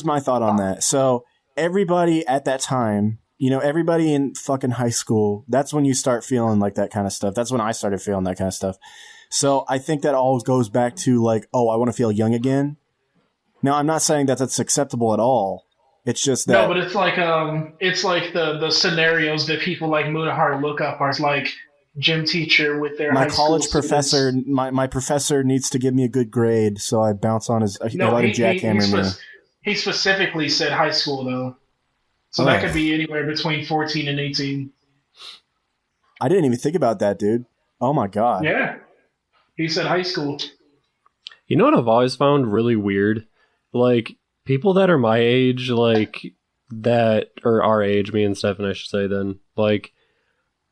my thought on that. So everybody at that time, you know, everybody in fucking high school, that's when you start feeling like that kind of stuff. That's when I started feeling that kind of stuff. So I think that all goes back to like, oh, I want to feel young again. Now, I'm not saying that that's acceptable at all. It's just that. No, but it's like the scenarios that people like Mudahar look up are like gym teacher with their my high college school professor. students. My professor needs to give me a good grade, so I bounce on his. No, I let him jackhammer me. He specifically said high school though, so that could be anywhere between 14 and 18. I didn't even think about that, dude. Oh my god. Yeah, he said high school. You know what I've always found really weird? Like, people that are my age, like, that, or our age, me and Stefan, I should say then, like,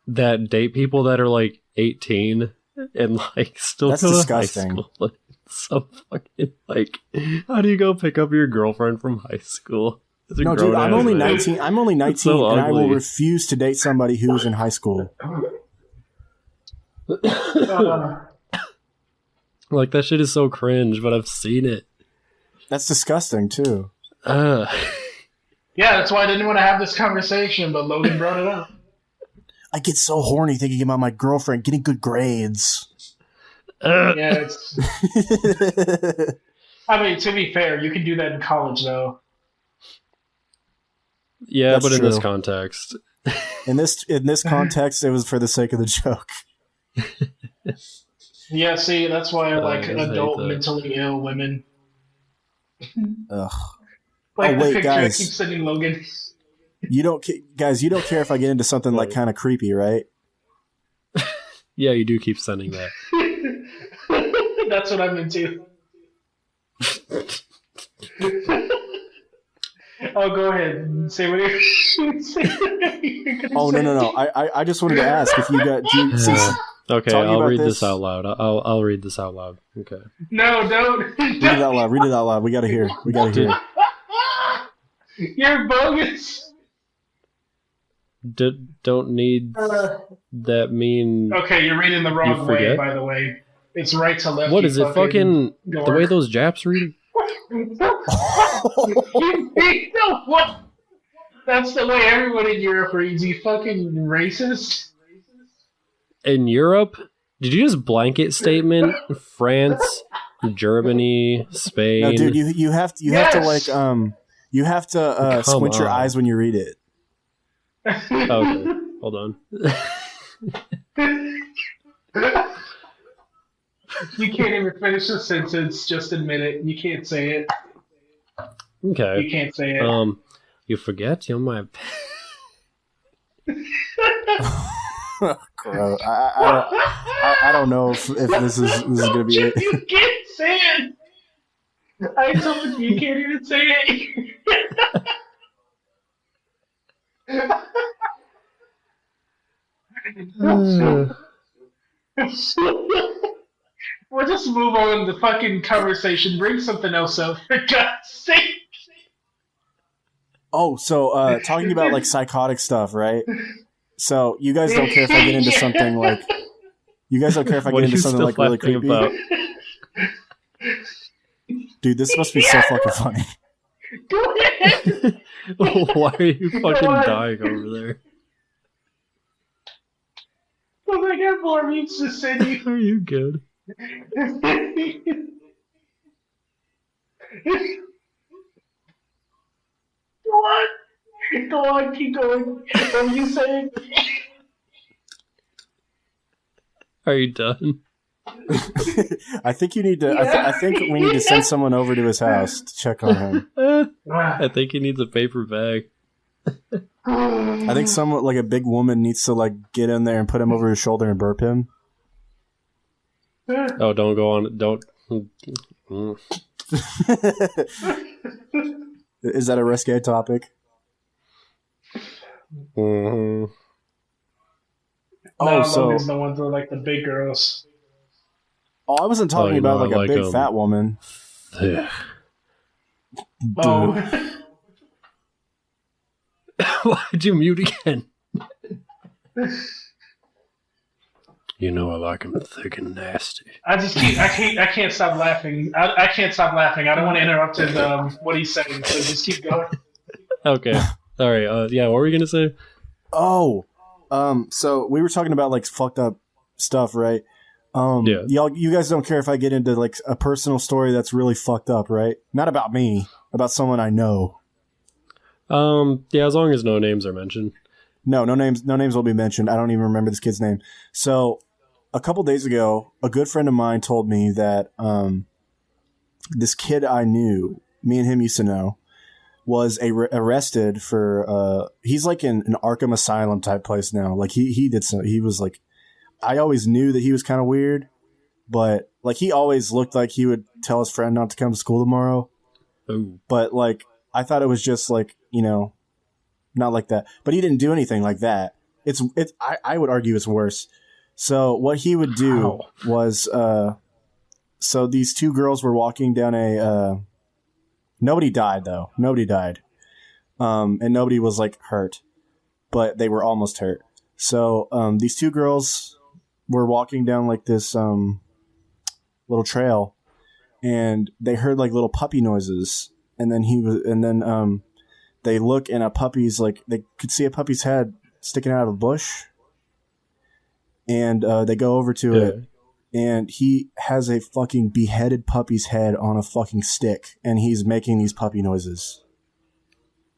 that date people that are, like, 18 and, like, still That's go disgusting. to high school. Like, it's so fucking, like, how do you go pick up your girlfriend from high school? No, dude, I'm only 19. I'm only 19, so and I will ugly. refuse to date somebody who's in high school. Like, that shit is so cringe, but I've seen it. That's disgusting, too. Yeah, that's why I didn't want to have this conversation, but Logan brought it up. I get so horny thinking about my girlfriend getting good grades. Yeah, it's... I mean, to be fair, you can do that in college, though. Yeah, That's but in true. this context. In this context, it was for the sake of the joke. Yeah, see, that's why I like I hate adult that. mentally ill women. Ugh. Like Oh, the wait, picture guys. I keep sending Logan. You don't care if I get into something like kind of creepy, right? Yeah, you do keep sending that. That's what I'm into. Oh, go ahead. Say what you're saying. Oh no! I just wanted to ask if you got. Okay, talking I'll about read this- this out loud. I'll read this out loud. Okay. No, don't. Read it out loud. Read it out loud. We gotta hear. We gotta hear. You're bogus. Don't need that mean. Okay, you're reading the wrong way, forget? by the way. It's right to left. What you is it? Fucking the dork. way those Japs read? You know what? That's the way everyone in Europe reads. You fucking racist. In Europe? Did you just blanket statement France, Germany, Spain? No, dude, you have to like you have to Come squint your on. eyes when you read it. Okay, hold on. You can't even finish the sentence. Just admit it. You can't say it. Okay. You can't say it. You forget you're my. Gross. I don't know if this is gonna be it. You can't say it. I told you can't even say it. We'll just move on the fucking conversation. Bring something else up, for God's sake. Oh, so talking about like psychotic stuff, right? So you guys don't care if I get into something like you guys don't care if I What get are into you something still like really laughing creepy. about? Dude, this must be so fucking funny. Go ahead. Why are you fucking on. dying over there? Oh my God, more memes to send you. Are you good? Go on, keep going. What are you saying? Are you done? I think you need to. I think we need to send someone over to his house to check on him. I think he needs a paper bag. I think someone like a big woman needs to like get in there and put him over his shoulder and burp him. Oh, don't go on. Don't. Is that a risque topic? Mm-hmm. Oh, so Logan's the ones that are like the big girls. Oh, I wasn't talking about like a big fat woman. Yeah. Oh. Why'd you mute again? You know I like him thick and nasty. I can't stop laughing. I can't stop laughing. I don't want to interrupt his what he's saying, so just keep going. Okay. All right. Yeah, what were you gonna say? Oh, so we were talking about like fucked up stuff, right? Yeah. You guys don't care if I get into like a personal story that's really fucked up, right? Not about me, about someone I know. Yeah, as long as no names are mentioned. No names will be mentioned. I don't even remember this kid's name. So, a couple days ago, a good friend of mine told me that this kid I knew, me and him used to know, was arrested for he's like in an Arkham Asylum type place now. Like he was like, I always knew that he was kind of weird, but like he always looked like he would tell his friend not to come to school tomorrow. Ooh. But like I thought it was just like, you know, not like that. But he didn't do anything like that. I would argue it's worse. So what he would do was so these two girls were walking down a nobody died though. Nobody died. And nobody was like hurt, but they were almost hurt. So these two girls were walking down like this little trail, and they heard like little puppy noises. And then they look, and a puppy's like, they could see a puppy's head sticking out of a bush, and they go over to it, and he has a fucking beheaded puppy's head on a fucking stick, and he's making these puppy noises.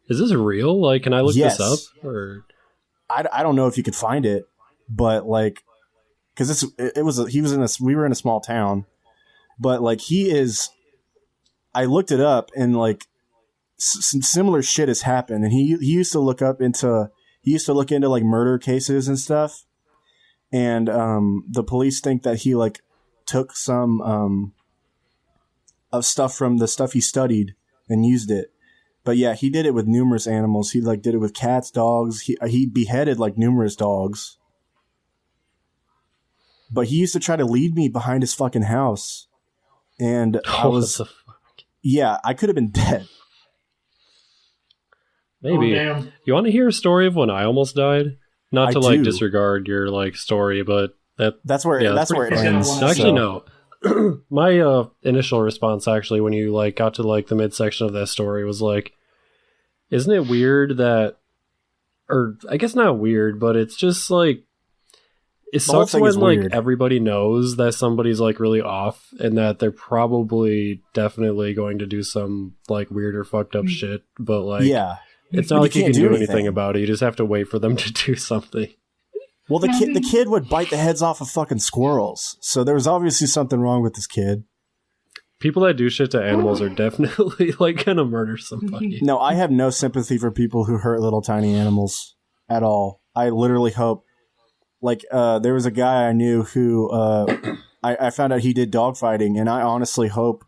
Is this real? Like, can I look this up? Or I don't know if you could find it, but like, because we were in a small town, but like I looked it up, and like some similar shit has happened, and he used to look into like murder cases and stuff, and the police think that he like took some of stuff from the stuff he studied and used it. But yeah, he did it with numerous animals. He like did it with cats, dogs. He beheaded like numerous dogs. But he used to try to lead me behind his fucking house, and I could have been dead. Maybe. You want to hear a story of when I almost died? Not to like disregard your like story, but that's where it ends. Actually, no. My initial response actually when you like got to like the midsection of that story was like, isn't it weird that, or I guess not weird, but it's just like, it sucks when like everybody knows that somebody's like really off and that they're probably definitely going to do some like weird or fucked up shit, but like it's not like you can do anything about it. You just have to wait for them to do something. Well, the kid would bite the heads off of fucking squirrels, so there was obviously something wrong with this kid. People that do shit to animals are definitely like gonna murder somebody. No, I have no sympathy for people who hurt little tiny animals at all. I literally hope, like, there was a guy I knew who I found out he did dogfighting, and I honestly hope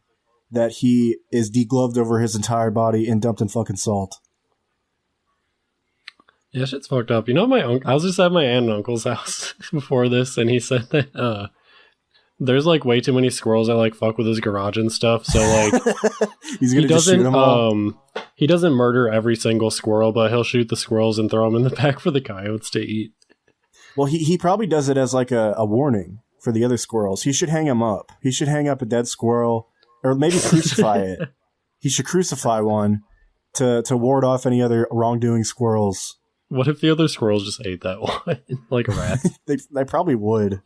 that he is degloved over his entire body and dumped in fucking salt. Yeah, shit's fucked up. You know, I was just at my aunt and uncle's house before this, and he said that there's like way too many squirrels that like fuck with his garage and stuff. So like, he doesn't murder every single squirrel, but he'll shoot the squirrels and throw them in the back for the coyotes to eat. Well, he probably does it as like a warning for the other squirrels. He should hang them up. He should hang up a dead squirrel, or maybe crucify it. He should crucify one to ward off any other wrongdoing squirrels. What if the other squirrels just ate that one like a rat? They probably would.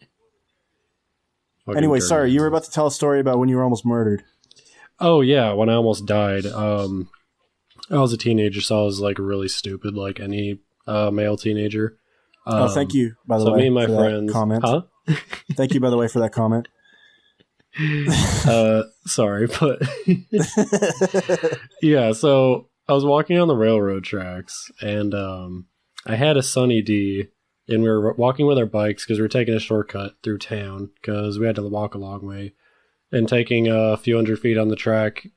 Anyway, sorry, you were about to tell a story about when you were almost murdered. Oh yeah, when I almost died. I was a teenager, so I was like really stupid, like any male teenager. Thank you, by the way. So me and my friends, comment. huh? Thank you, by the way, for that comment. Sorry, but yeah, so I was walking on the railroad tracks, and I had a Sunny D, and we were walking with our bikes because we were taking a shortcut through town because we had to walk a long way, and taking a few hundred feet on the track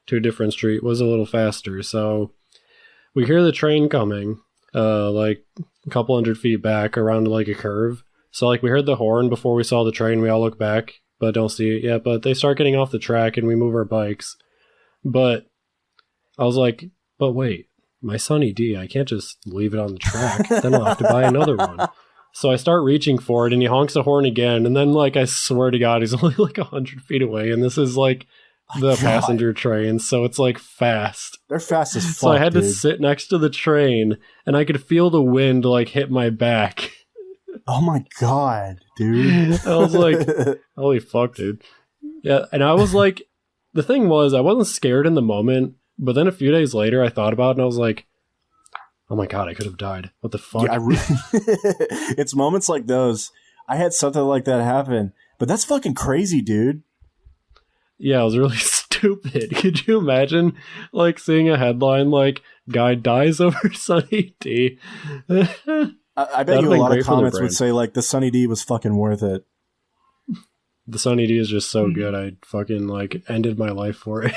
to a different street was a little faster. So we hear the train coming, like a couple hundred feet back around like a curve. So like we heard the horn before we saw the train. We all look back, but don't see it yet. But they start getting off the track, and we move our bikes. But I was like, but wait, my Sunny D, I can't just leave it on the track. Then I'll have to buy another one. So I start reaching for it, and he honks the horn again. And then, like, I swear to God, he's only like 100 feet away. And this is like the passenger train, so it's like fast. They're fast as fuck. So I had to sit next to the train, and I could feel the wind like hit my back. Oh my God, dude. I was like, holy fuck, dude. Yeah, and I was like, the thing was, I wasn't scared in the moment, but then a few days later, I thought about it, and I was like, oh my God, I could have died. What the fuck? Yeah, it's moments like those. I had something like that happen, but that's fucking crazy, dude. Yeah, it was really stupid. Could you imagine, like, seeing a headline like, guy dies over Sunny D? I bet you a lot of comments would say, like, the Sunny D was fucking worth it. The Sunny D is just so good, I fucking, like, ended my life for it.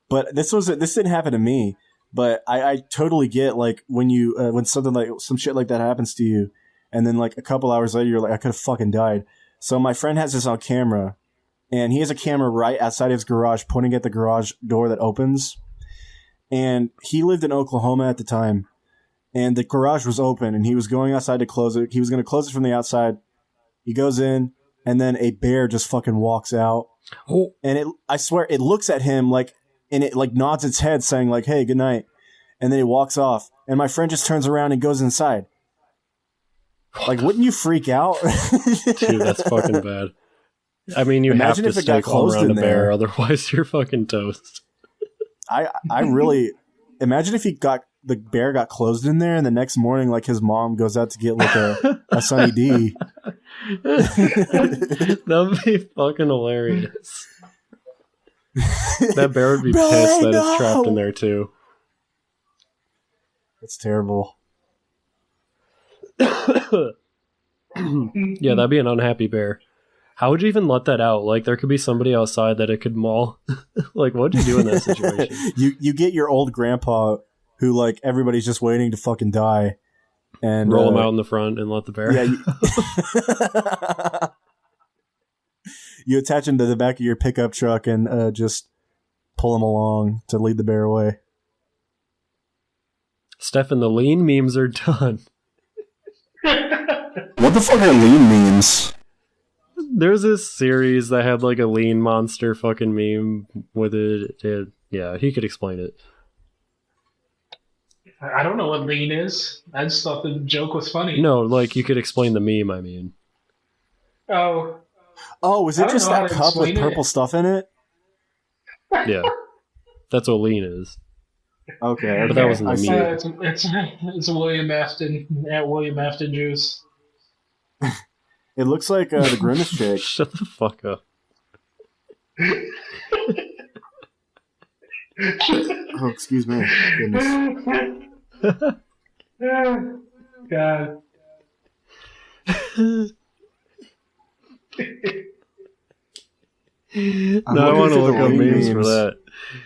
But this didn't happen to me. But I totally get, like, when you when something like some shit like that happens to you, and then like a couple hours later you're like, I could have fucking died. So my friend has this on camera, and he has a camera right outside his garage, pointing at the garage door that opens. And he lived in Oklahoma at the time, and the garage was open, and he was going outside to close it. He was going to close it from the outside. He goes in, and then a bear just fucking walks out. Oh. And I swear, it looks at him like, and it like nods its head saying like, hey, good night. And then he walks off, and my friend just turns around and goes inside. Like, wouldn't you freak out? Dude, that's fucking bad. I mean, you Imagine have to if it got stay calm closed around in a bear, there. otherwise you're fucking toast. I really imagine if the bear got closed in there, and the next morning, like, his mom goes out to get like a Sunny D. That would be fucking hilarious. That bear would be Bro, pissed that no! it's trapped in there too. It's terrible. Yeah, that'd be an unhappy bear. How would you even let that out? Like, there could be somebody outside that it could maul. Like, what'd you do in that situation? You get your old grandpa who, like, everybody's just waiting to fucking die, and Roll him out in the front and let the bear. Yeah. You attach him to the back of your pickup truck and just pull him along to lead the bear away. Stefan, the lean memes are done. What the fuck are lean memes? There's this series that had like a lean monster fucking meme with it. Yeah, he could explain it. I don't know what lean is. I just thought the joke was funny. No, like you could explain the meme, I mean. Oh. Oh, is I it don't just know how that to cup with explain purple it. stuff in it? Yeah. That's what lean is. Okay. But that wasn't I the see meme. it. It's a William Afton at William Afton juice. It looks like the Grimace shake. Shut the fuck up. Oh, excuse me. Goodness. God. Now I want to look up memes for that.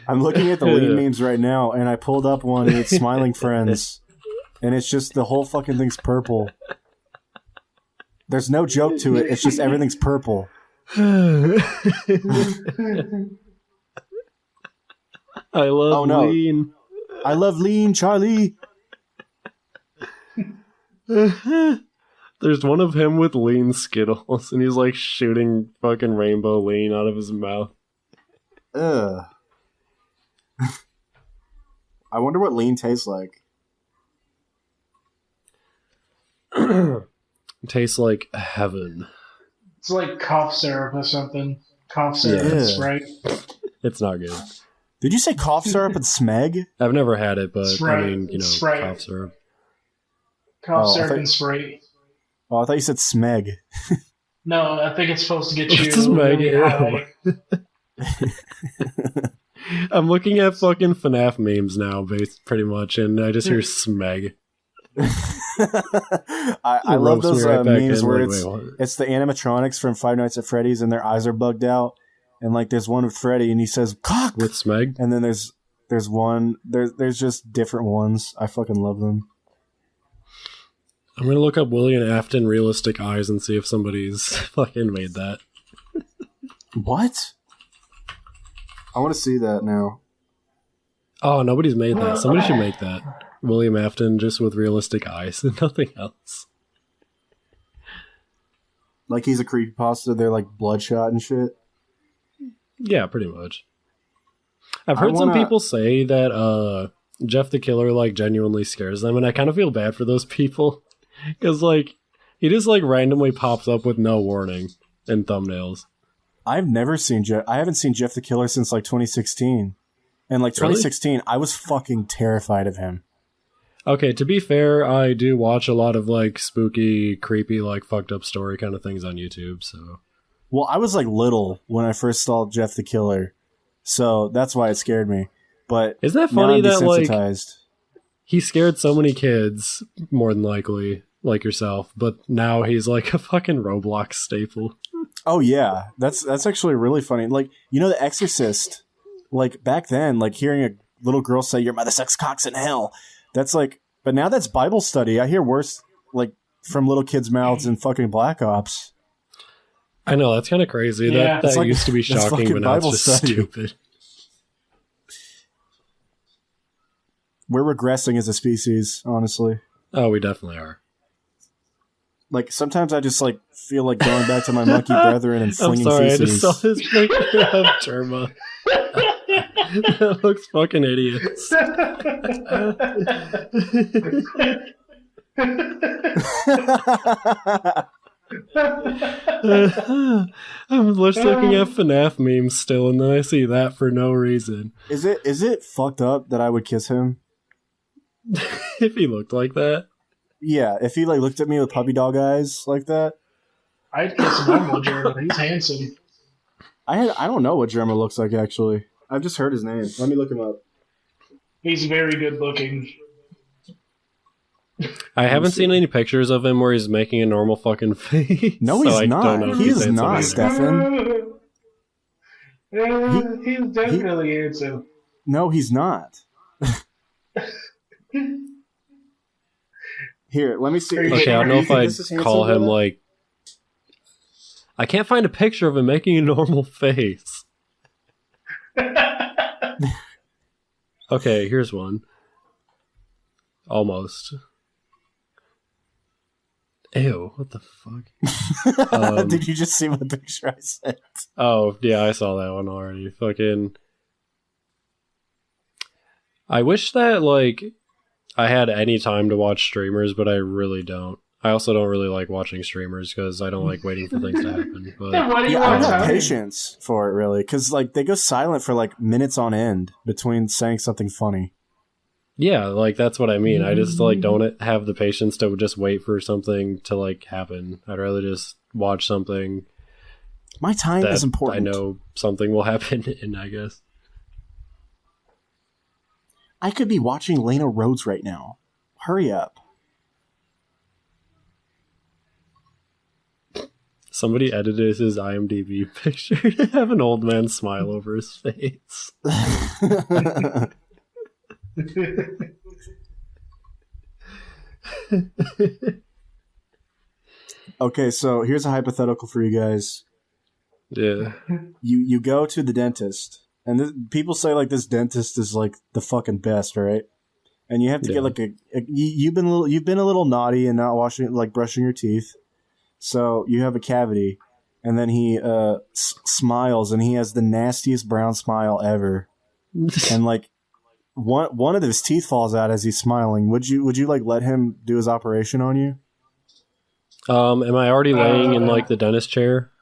I'm looking at the lean memes right now, and I pulled up one, and it's Smiling Friends, and it's just the whole fucking thing's purple. There's no joke to it. It's just everything's purple. I love lean. I love lean, Charlie. There's one of him with lean Skittles, and he's like shooting fucking rainbow lean out of his mouth. Ugh. I wonder what lean tastes like. It tastes like heaven. It's like cough syrup or something. Cough syrup Yeah. and Sprite. It's not good. Did you say cough syrup and Smeg? I've never had it, but Sprite. I mean, you know, Sprite. cough syrup. Cough Oh, I syrup thought- and Sprite. Oh, I thought you said smeg. No, I think it's supposed to get you What's Smeg? really high. I'm looking at fucking FNAF memes now, pretty much, and I just hear smeg. I love those memes where wait, it's the animatronics from Five Nights at Freddy's and their eyes are bugged out, and like there's one with Freddy and he says cock with smeg, and then there's just different ones. I fucking love them. I'm gonna look up William Afton realistic eyes and see if somebody's fucking made that. What? I want to see that now. Oh, nobody's made that. Somebody should make that. William Afton just with realistic eyes and nothing else. Like he's a creepypasta, they're like bloodshot and shit. Yeah, pretty much. I've heard some people say that Jeff the Killer like genuinely scares them, and I kind of feel bad for those people because like he just like randomly pops up with no warning in thumbnails. I've never seen Jeff. I haven't seen Jeff the Killer since like 2016, and like 2016, really? I was fucking terrified of him. Okay, to be fair, I do watch a lot of like spooky, creepy, like fucked up story kind of things on YouTube. So, well, I was like little when I first saw Jeff the Killer, so that's why it scared me. But isn't that funny that like he scared so many kids, more than likely, like yourself, but now he's like a fucking Roblox staple. Oh yeah, that's actually really funny. Like, you know, The Exorcist, like back then, like hearing a little girl say your mother sucks cocks in hell, that's like, but now that's Bible study. I hear worse like from little kids' mouths than fucking Black Ops. I know, that's kind of crazy. Yeah. That like, used to be shocking, but now Bible it's just study. stupid. We're regressing as a species, honestly. Oh, we definitely are. Like, sometimes I just, like, feel like going back to my monkey brethren and flinging I'm sorry, feces. I just saw this picture of Terma. That looks fucking idiots. I'm just looking at FNAF memes still, and then I see that for no reason. Is it fucked up that I would kiss him? If he looked like that? Yeah, if he, like, looked at me with puppy dog eyes like that. I'd kiss normal German. He's handsome. I don't know what German looks like, actually. I've just heard his name. Let me look him up. He's very good looking. I haven't seen any pictures of him where he's making a normal fucking face. No, so he's I not. don't know if He is handsome not, either. Stefan. He's definitely handsome. No, he's not. Here, let me see. Okay, I don't know if I'd call him like... I can't find a picture of him making a normal face. Okay, here's one. Almost. Ew, what the fuck? Did you just see what picture I sent? Oh, yeah, I saw that one already. Fucking... I wish that, like, I had any time to watch streamers, but I really don't. I also don't really like watching streamers because I don't like waiting for things to happen. But Yeah, I don't have patience for it, really, because like they go silent for like minutes on end between saying something funny. yeah, like that's what I mean. I just like don't have the patience to just wait for something to like happen. I'd rather just watch something. My time that is important. I know something will happen in, I guess. I could be watching Lena Rhodes right now. Hurry up. Somebody edited his IMDb picture to have an old man smile over his face. Okay, so here's a hypothetical for you guys. Yeah. You go to the dentist, and people say like this dentist is like the fucking best, right? And you have to get like you've been a little naughty and not brushing your teeth, so you have a cavity, and then he smiles, and he has the nastiest brown smile ever, and like one of his teeth falls out as he's smiling. Would you like let him do his operation on you? Am I already laying in like the dentist chair?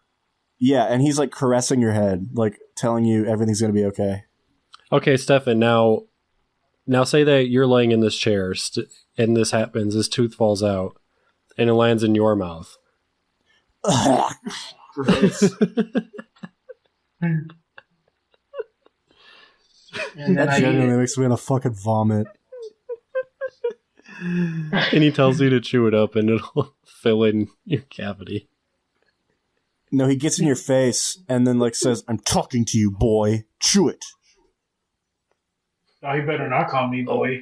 Yeah, and he's like caressing your head, like telling you everything's gonna be okay. Okay, Stefan, now say that you're laying in this chair and this happens, his tooth falls out. and it lands in your mouth. Gross. And then That I eat genuinely it. makes me want to fucking vomit. And he tells you to chew it up and it'll fill in your cavity. No, he gets in your face and then like says, "I'm talking to you, boy. Chew it." Oh, you better not call me boy.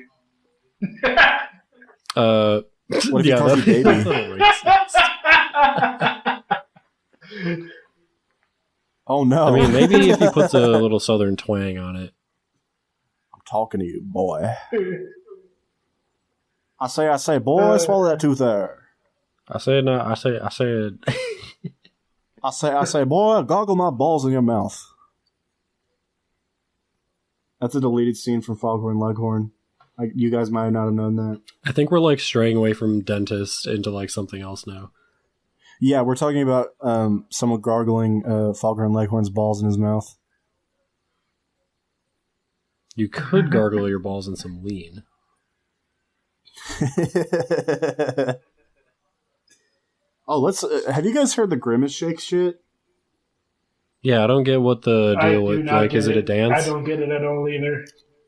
What if he yeah, calls you baby? that's a little racist. Oh no. I mean, maybe if he puts a little southern twang on it. I'm talking to you, boy. I say, boy, swallow that tooth there. I said, I say, boy, goggle my balls in your mouth. That's a deleted scene from Foghorn Leghorn. You guys might not have known that. I think we're like straying away from dentist into like something else now. Yeah, we're talking about someone gargling Foghorn Leghorn's balls in his mouth. You could gargle your balls in some lean. Oh, let's. Have you guys heard the Grimace Shake shit? Yeah, I don't get what the I deal do with. not Like, get is it a dance? I don't get it at all either.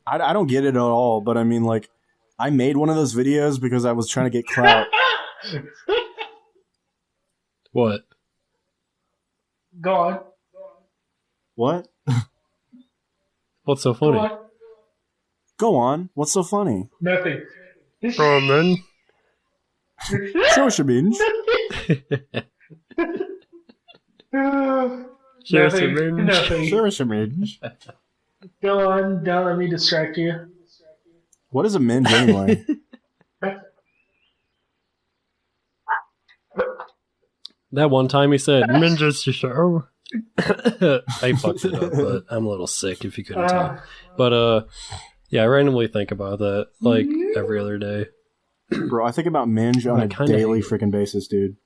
I don't get it at all, but I mean, like, I made one of those videos because I was trying to get clout. What? Go on. What? What's so Go funny? on. Go on. What's so funny? Nothing. Man. Show us your means. Nothing. Nothing. Show us your means. Go on. Don't let me distract you. What is a minge anyway? That one time he said, "Minges to show." I fucked it up, but I'm a little sick if you couldn't tell. But yeah, I randomly think about that like every other day. Bro, I think about minge on I a kinda daily hate it. freaking basis, dude.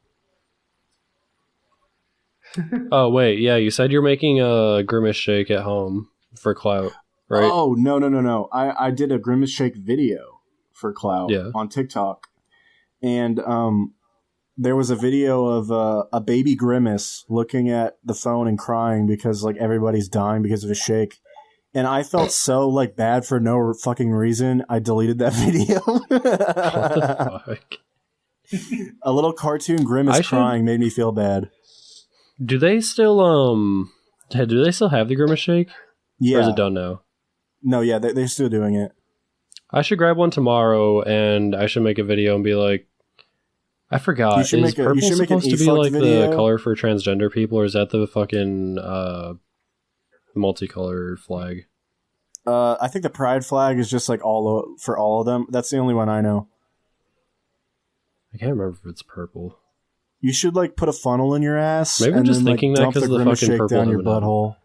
Oh wait, yeah, you said you're making a Grimace Shake at home for clout, right? Oh, no. I did a Grimace Shake video for clout Yeah. on TikTok. And there was a video of a baby Grimace looking at the phone and crying because like everybody's dying because of a shake. And I felt so like bad for no fucking reason. I deleted that video. What the fuck? A little cartoon Grimace crying made me feel bad. Do they still have the Grimace Shake? Yeah. Or is it done now? No, yeah, they're still doing it. I should grab one tomorrow and I should make a video and be like, I forgot. You should Is make a- you purple should make an supposed to be e-fucked like video. the color for transgender people, or is that the fucking multicolor flag? I think the pride flag is just like for all of them. That's the only one I know. I can't remember if it's purple. You should like put a funnel in your ass. Maybe I'm and just then, thinking that dump 'cause of the Grimace fucking Shake purple down your M&M. butthole.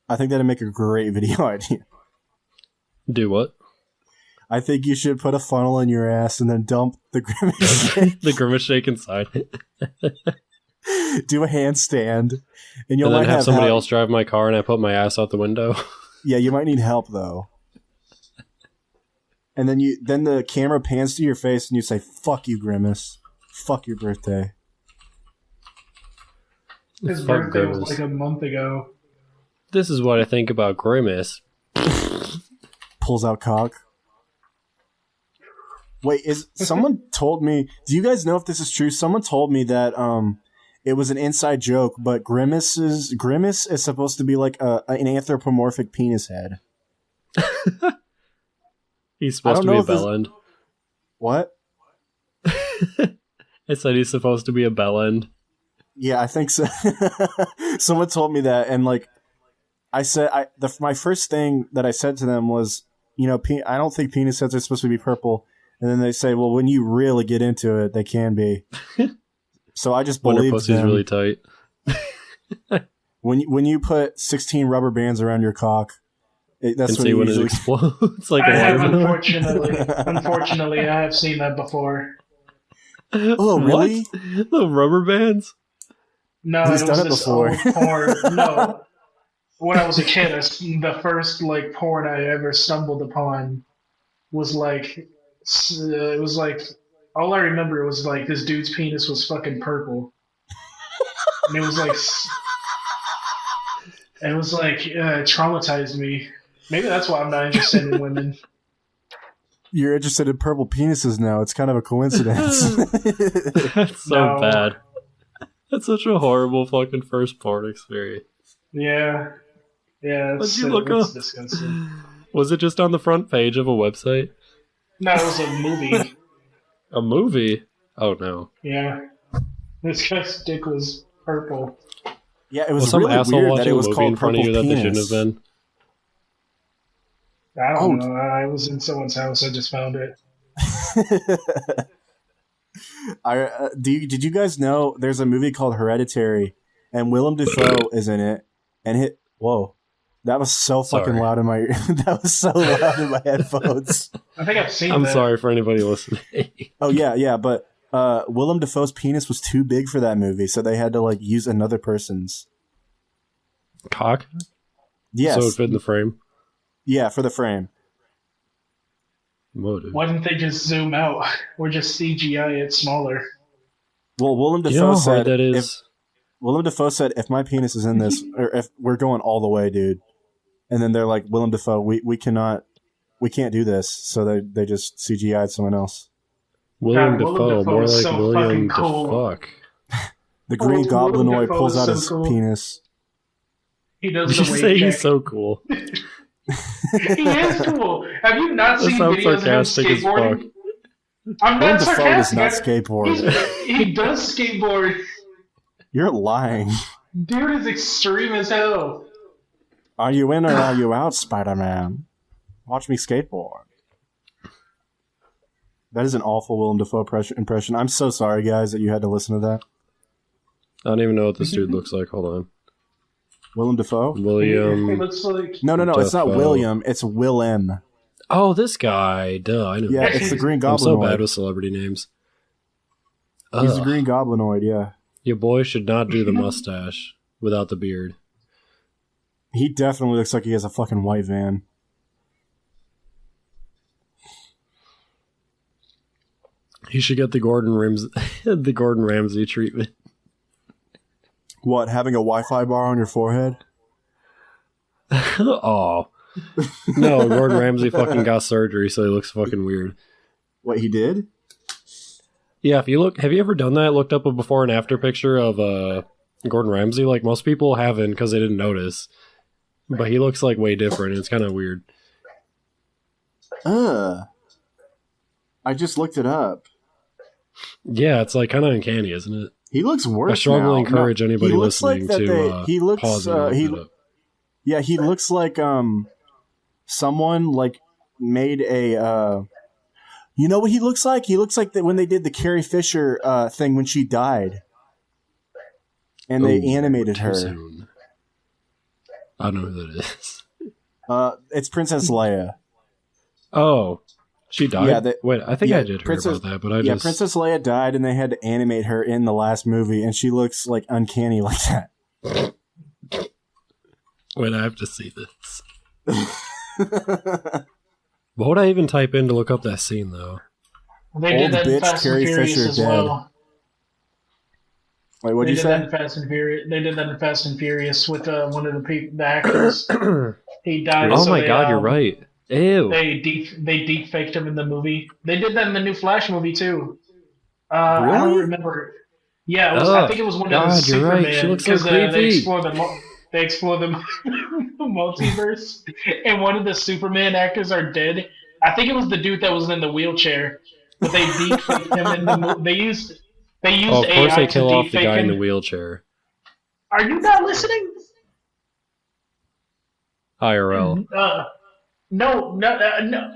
I think that'd make a great video idea. Do what? I think you should put a funnel in your ass and then dump the Grimace Shake. The Grimace Shake inside. Do a handstand, and you'll And then might have somebody help. else drive my car and I put my ass out the window. Yeah, you might need help though. And then the camera pans to your face and you say, "Fuck you, Grimace. Fuck your birthday." His Fuck birthday was Grimace. like a month ago. This is what I think about Grimace. Pulls out cock. Wait, someone told me? Do you guys know if this is true? Someone told me that it was an inside joke, but Grimace is supposed to be like an anthropomorphic penis head. He's I supposed don't to be know a if this- bell end. What? I said he's supposed to be a bell end. Yeah, I think so. Someone told me that, and like I said, my first thing that I said to them was, you know, I don't think penis heads are supposed to be purple. And then they say, well, when you really get into it, they can be. So I just When her believed pussy's them. really tight. When you put 16 rubber bands around your cock, that's And when see you when it usually. explodes like I a have watermelon. unfortunately, I have seen that before. Oh, really? What? The rubber bands? No, He's it done was it this before. old porn. No, when I was a kid, the first like porn I ever stumbled upon was like it was like all I remember was like this dude's penis was fucking purple, and it traumatized me. Maybe that's why I'm not interested in women. You're interested in purple penises now. It's kind of a coincidence. That's so bad. That's such a horrible fucking first porn experience. Yeah. It's disgusting. Was it just on the front page of a website? No, it was a movie. A movie? Oh no. Yeah. This guy's dick was purple. Yeah, it was some really asshole weird watching that it was a movie called in front of Purple you that they Penis. shouldn't have been. I don't know. I was in someone's house. I just found it. Did you guys know there's a movie called Hereditary, and Willem Dafoe is in it? And whoa, that was so fucking loud in my that was so loud in my headphones. I think I've seen. I'm that. sorry for anybody listening. Oh yeah, but Willem Dafoe's penis was too big for that movie, so they had to like use another person's cock. Yes, so it fit in the frame. Yeah, for the frame. Why didn't they just zoom out or just CGI it smaller? Well, Willem Dafoe you know how said hard that is? Willem Dafoe said, if my penis is in this, or if we're going all the way, dude. And then they're like, Willem Dafoe, we can't do this. So they just CGI'd someone else. Willem Dafoe, more like so William cool. the fuck. The Green Goblinoid pulls out his cool. penis. He does Did the you wave say check. he's so cool? He is cool. Have you not That seen sounds videos of him sarcastic as skateboarding? I'm Willem not Dafoe does sarcastic. not skateboard. He does skateboard. You're lying. Dude is extreme as hell. Are you in or are you out, Spider-Man? Watch me skateboard. That is an awful Willem Dafoe impression. I'm so sorry, guys, that you had to listen to that. I don't even know what this dude looks like. Hold on. Willem Dafoe? William. He looks like No, it's not Dafoe. William. It's Willem. Oh, this guy. Duh, I know. Yeah, it's the Green Goblinoid. I'm so bad with celebrity names. He's the Green Goblinoid, yeah. Your boy should not do the mustache without the beard. He definitely looks like he has a fucking white van. He should get the Gordon Ramsay treatment. What, having a Wi-Fi bar on your forehead? Oh. No, Gordon Ramsay fucking got surgery, so he looks fucking weird. What, he did? Yeah, if you look, have you ever done that? Looked up a before and after picture of Gordon Ramsay? Like, most people haven't because they didn't notice. But he looks like way different. It's kind of weird. I just looked it up. Yeah, it's like kind of uncanny, isn't it? He looks worse. I strongly now. encourage anybody he looks listening like to he looks, pause and look it up. Yeah, he looks like someone like made a you know what he looks like? He looks like that when they did the Carrie Fisher thing when she died. And they animated her. Soon. I don't know who that is. It's Princess Leia. Oh, she died? Yeah, wait, I think I did hear about that, but I just... Princess Leia died and they had to animate her in the last movie, and she looks like uncanny like that. Wait, I have to see this. What would I even type in to look up that scene, though? They Old did that in bitch Fast and Carrie Furious Fisher as dead. well. Wait, what'd you say? That in Fast and Furious. They did that in Fast and Furious with one of the actors. He died. Oh so my they, god, you're right. Ew. They deep faked him in the movie. They did that in the new Flash movie too. I don't Really? remember. Yeah, it was, I think it was one of the God, you're right. Superman She looks so they creepy. explore the multiverse, and one of the Superman actors are dead. I think it was the dude that was in the wheelchair, but they deep faked him in the movie. They used Oh, of AI course they to kill off the deepfake guy in him. the wheelchair. Are you not listening? IRL. No.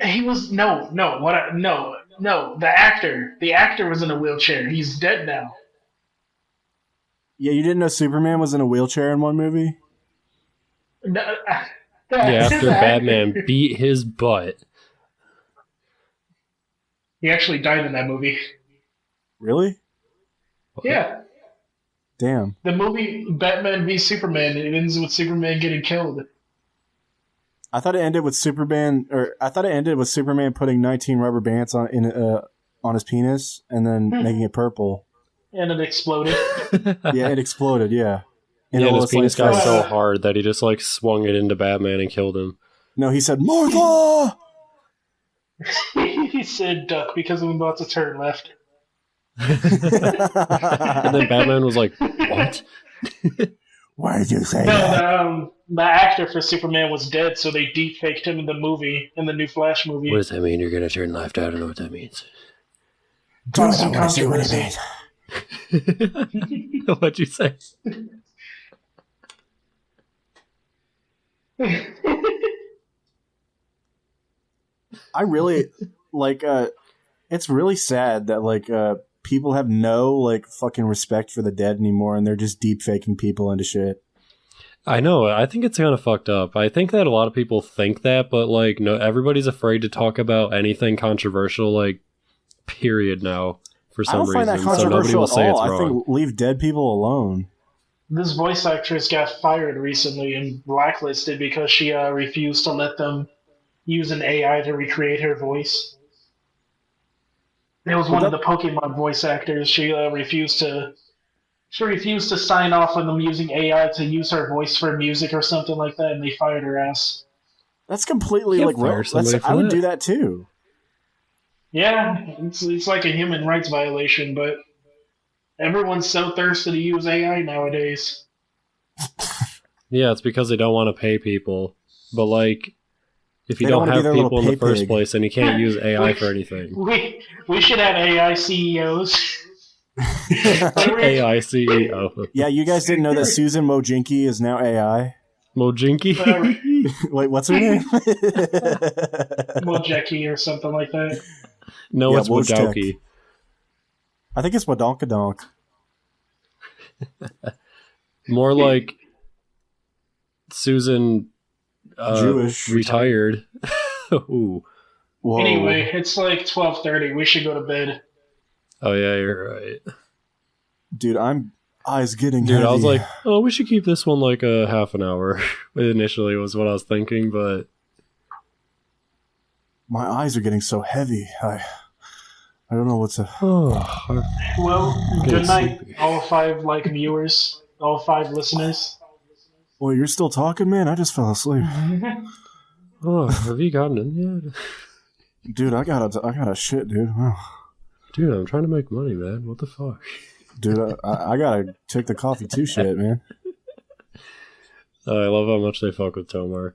He was no. The actor was in a wheelchair. He's dead now. Yeah, you didn't know Superman was in a wheelchair in one movie? No, Yeah, after Batman beat his butt. He actually died in that movie. Really? Yeah, Damn. the movie Batman v Superman. It ends with Superman getting killed. I thought it ended with Superman putting 19 rubber bands on on his penis and then making it purple. And it exploded. Yeah, it exploded. Yeah. And his Lois penis Lane's got face. so hard that he just like swung it into Batman and killed him. No, he said Martha. He said duck because I'm about to turn left. And then Batman was like, "What? Why did you say No, that? the actor for Superman was dead, so they deep faked him in the movie, in the new Flash movie. What does that mean? You're gonna turn left? I don't know what that means." Do I Some want to see what it controversy. means? What'd you say? I really like. It's really sad that like people have no like fucking respect for the dead anymore, and they're just deep faking people into shit. I know. I think it's kind of fucked up. I think that a lot of people think that, but like, no, everybody's afraid to talk about anything controversial. Like, period. Now, for I some don't find reason, that so nobody controversial will at say it's all. I wrong. think leave dead people alone. This voice actress got fired recently and blacklisted because she refused to let them use an AI to recreate her voice. It was one of the Pokemon voice actors. She refused to sign off on them using AI to use her voice for music or something like that, and they fired her ass. That's completely You like fire somebody for I would that. do that too. Yeah, it's like a human rights violation, but everyone's so thirsty to use AI nowadays. Yeah, it's because they don't want to pay people. But like, if you They don't don't wanna be have their little people in the pay first pig. place, then you can't use AI for anything. We should have AI CEOs. AI CEO. Yeah, you guys didn't know that Susan Mojinki is now AI. Mojinki? Wait, what's her name? Mojeki or something like that. No, Yeah, it's Wojtek. Wodowki. I think it's Wadonkadonk. More like Susan Jewish. retired. Ooh. Whoa. Anyway, it's like 12:30. We should go to bed. Oh yeah, you're right. Dude, I'm eyes getting Dude, heavy. I was like, oh, we should keep this one like a half an hour. Initially was what I was thinking, but my eyes are getting so heavy. I don't know what's a. oh, Well, getting good night, sleepy. all 5 viewers, all 5 listeners. Well, you're still talking, man. I just fell asleep. Oh, have you gotten in yet? Dude, I gotta shit, dude. Wow. Dude, I'm trying to make money, man. What the fuck? Dude, I gotta take the coffee too, shit, man. I love how much they fuck with Tomar.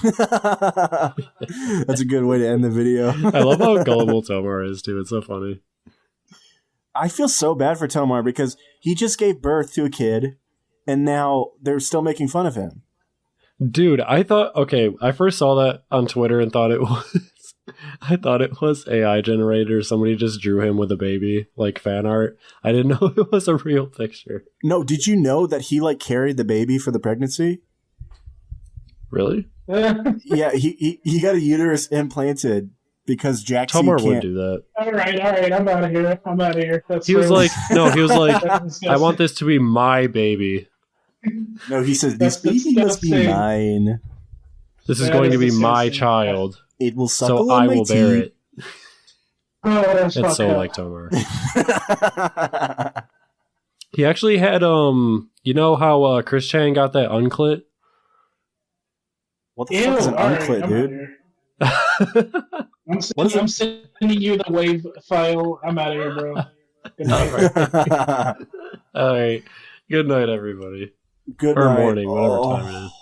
That's a good way to end the video. I love how gullible Tomar is, too. It's so funny. I feel so bad for Tomar because he just gave birth to a kid, and now they're still making fun of him. Dude, I first saw that on Twitter and thought it was AI generated. Somebody just drew him with a baby, like fan art. I didn't know it was a real picture. No, did you know that he like carried the baby for the pregnancy? Really? Yeah, he got a uterus implanted because Jaxie Tomar would all can't. do that. right, I'm out of here. He was like, That's I want this to be my baby. No, he says That's this baby must be disgusting. mine. This is That going is to be my disgusting. child. It will suckle So on I my will bear teeth. it. Oh, that's It's so fucked like up. Tomar. He actually had you know how Chris Chan got that unclit? What the Ew, fuck is an all right, unclit, I'm dude? out of here. What is it? I'm sending you the wave file. I'm out of here, bro. Good night. All right. Good night, everybody. Good Or night. morning, whatever Oh. time it is.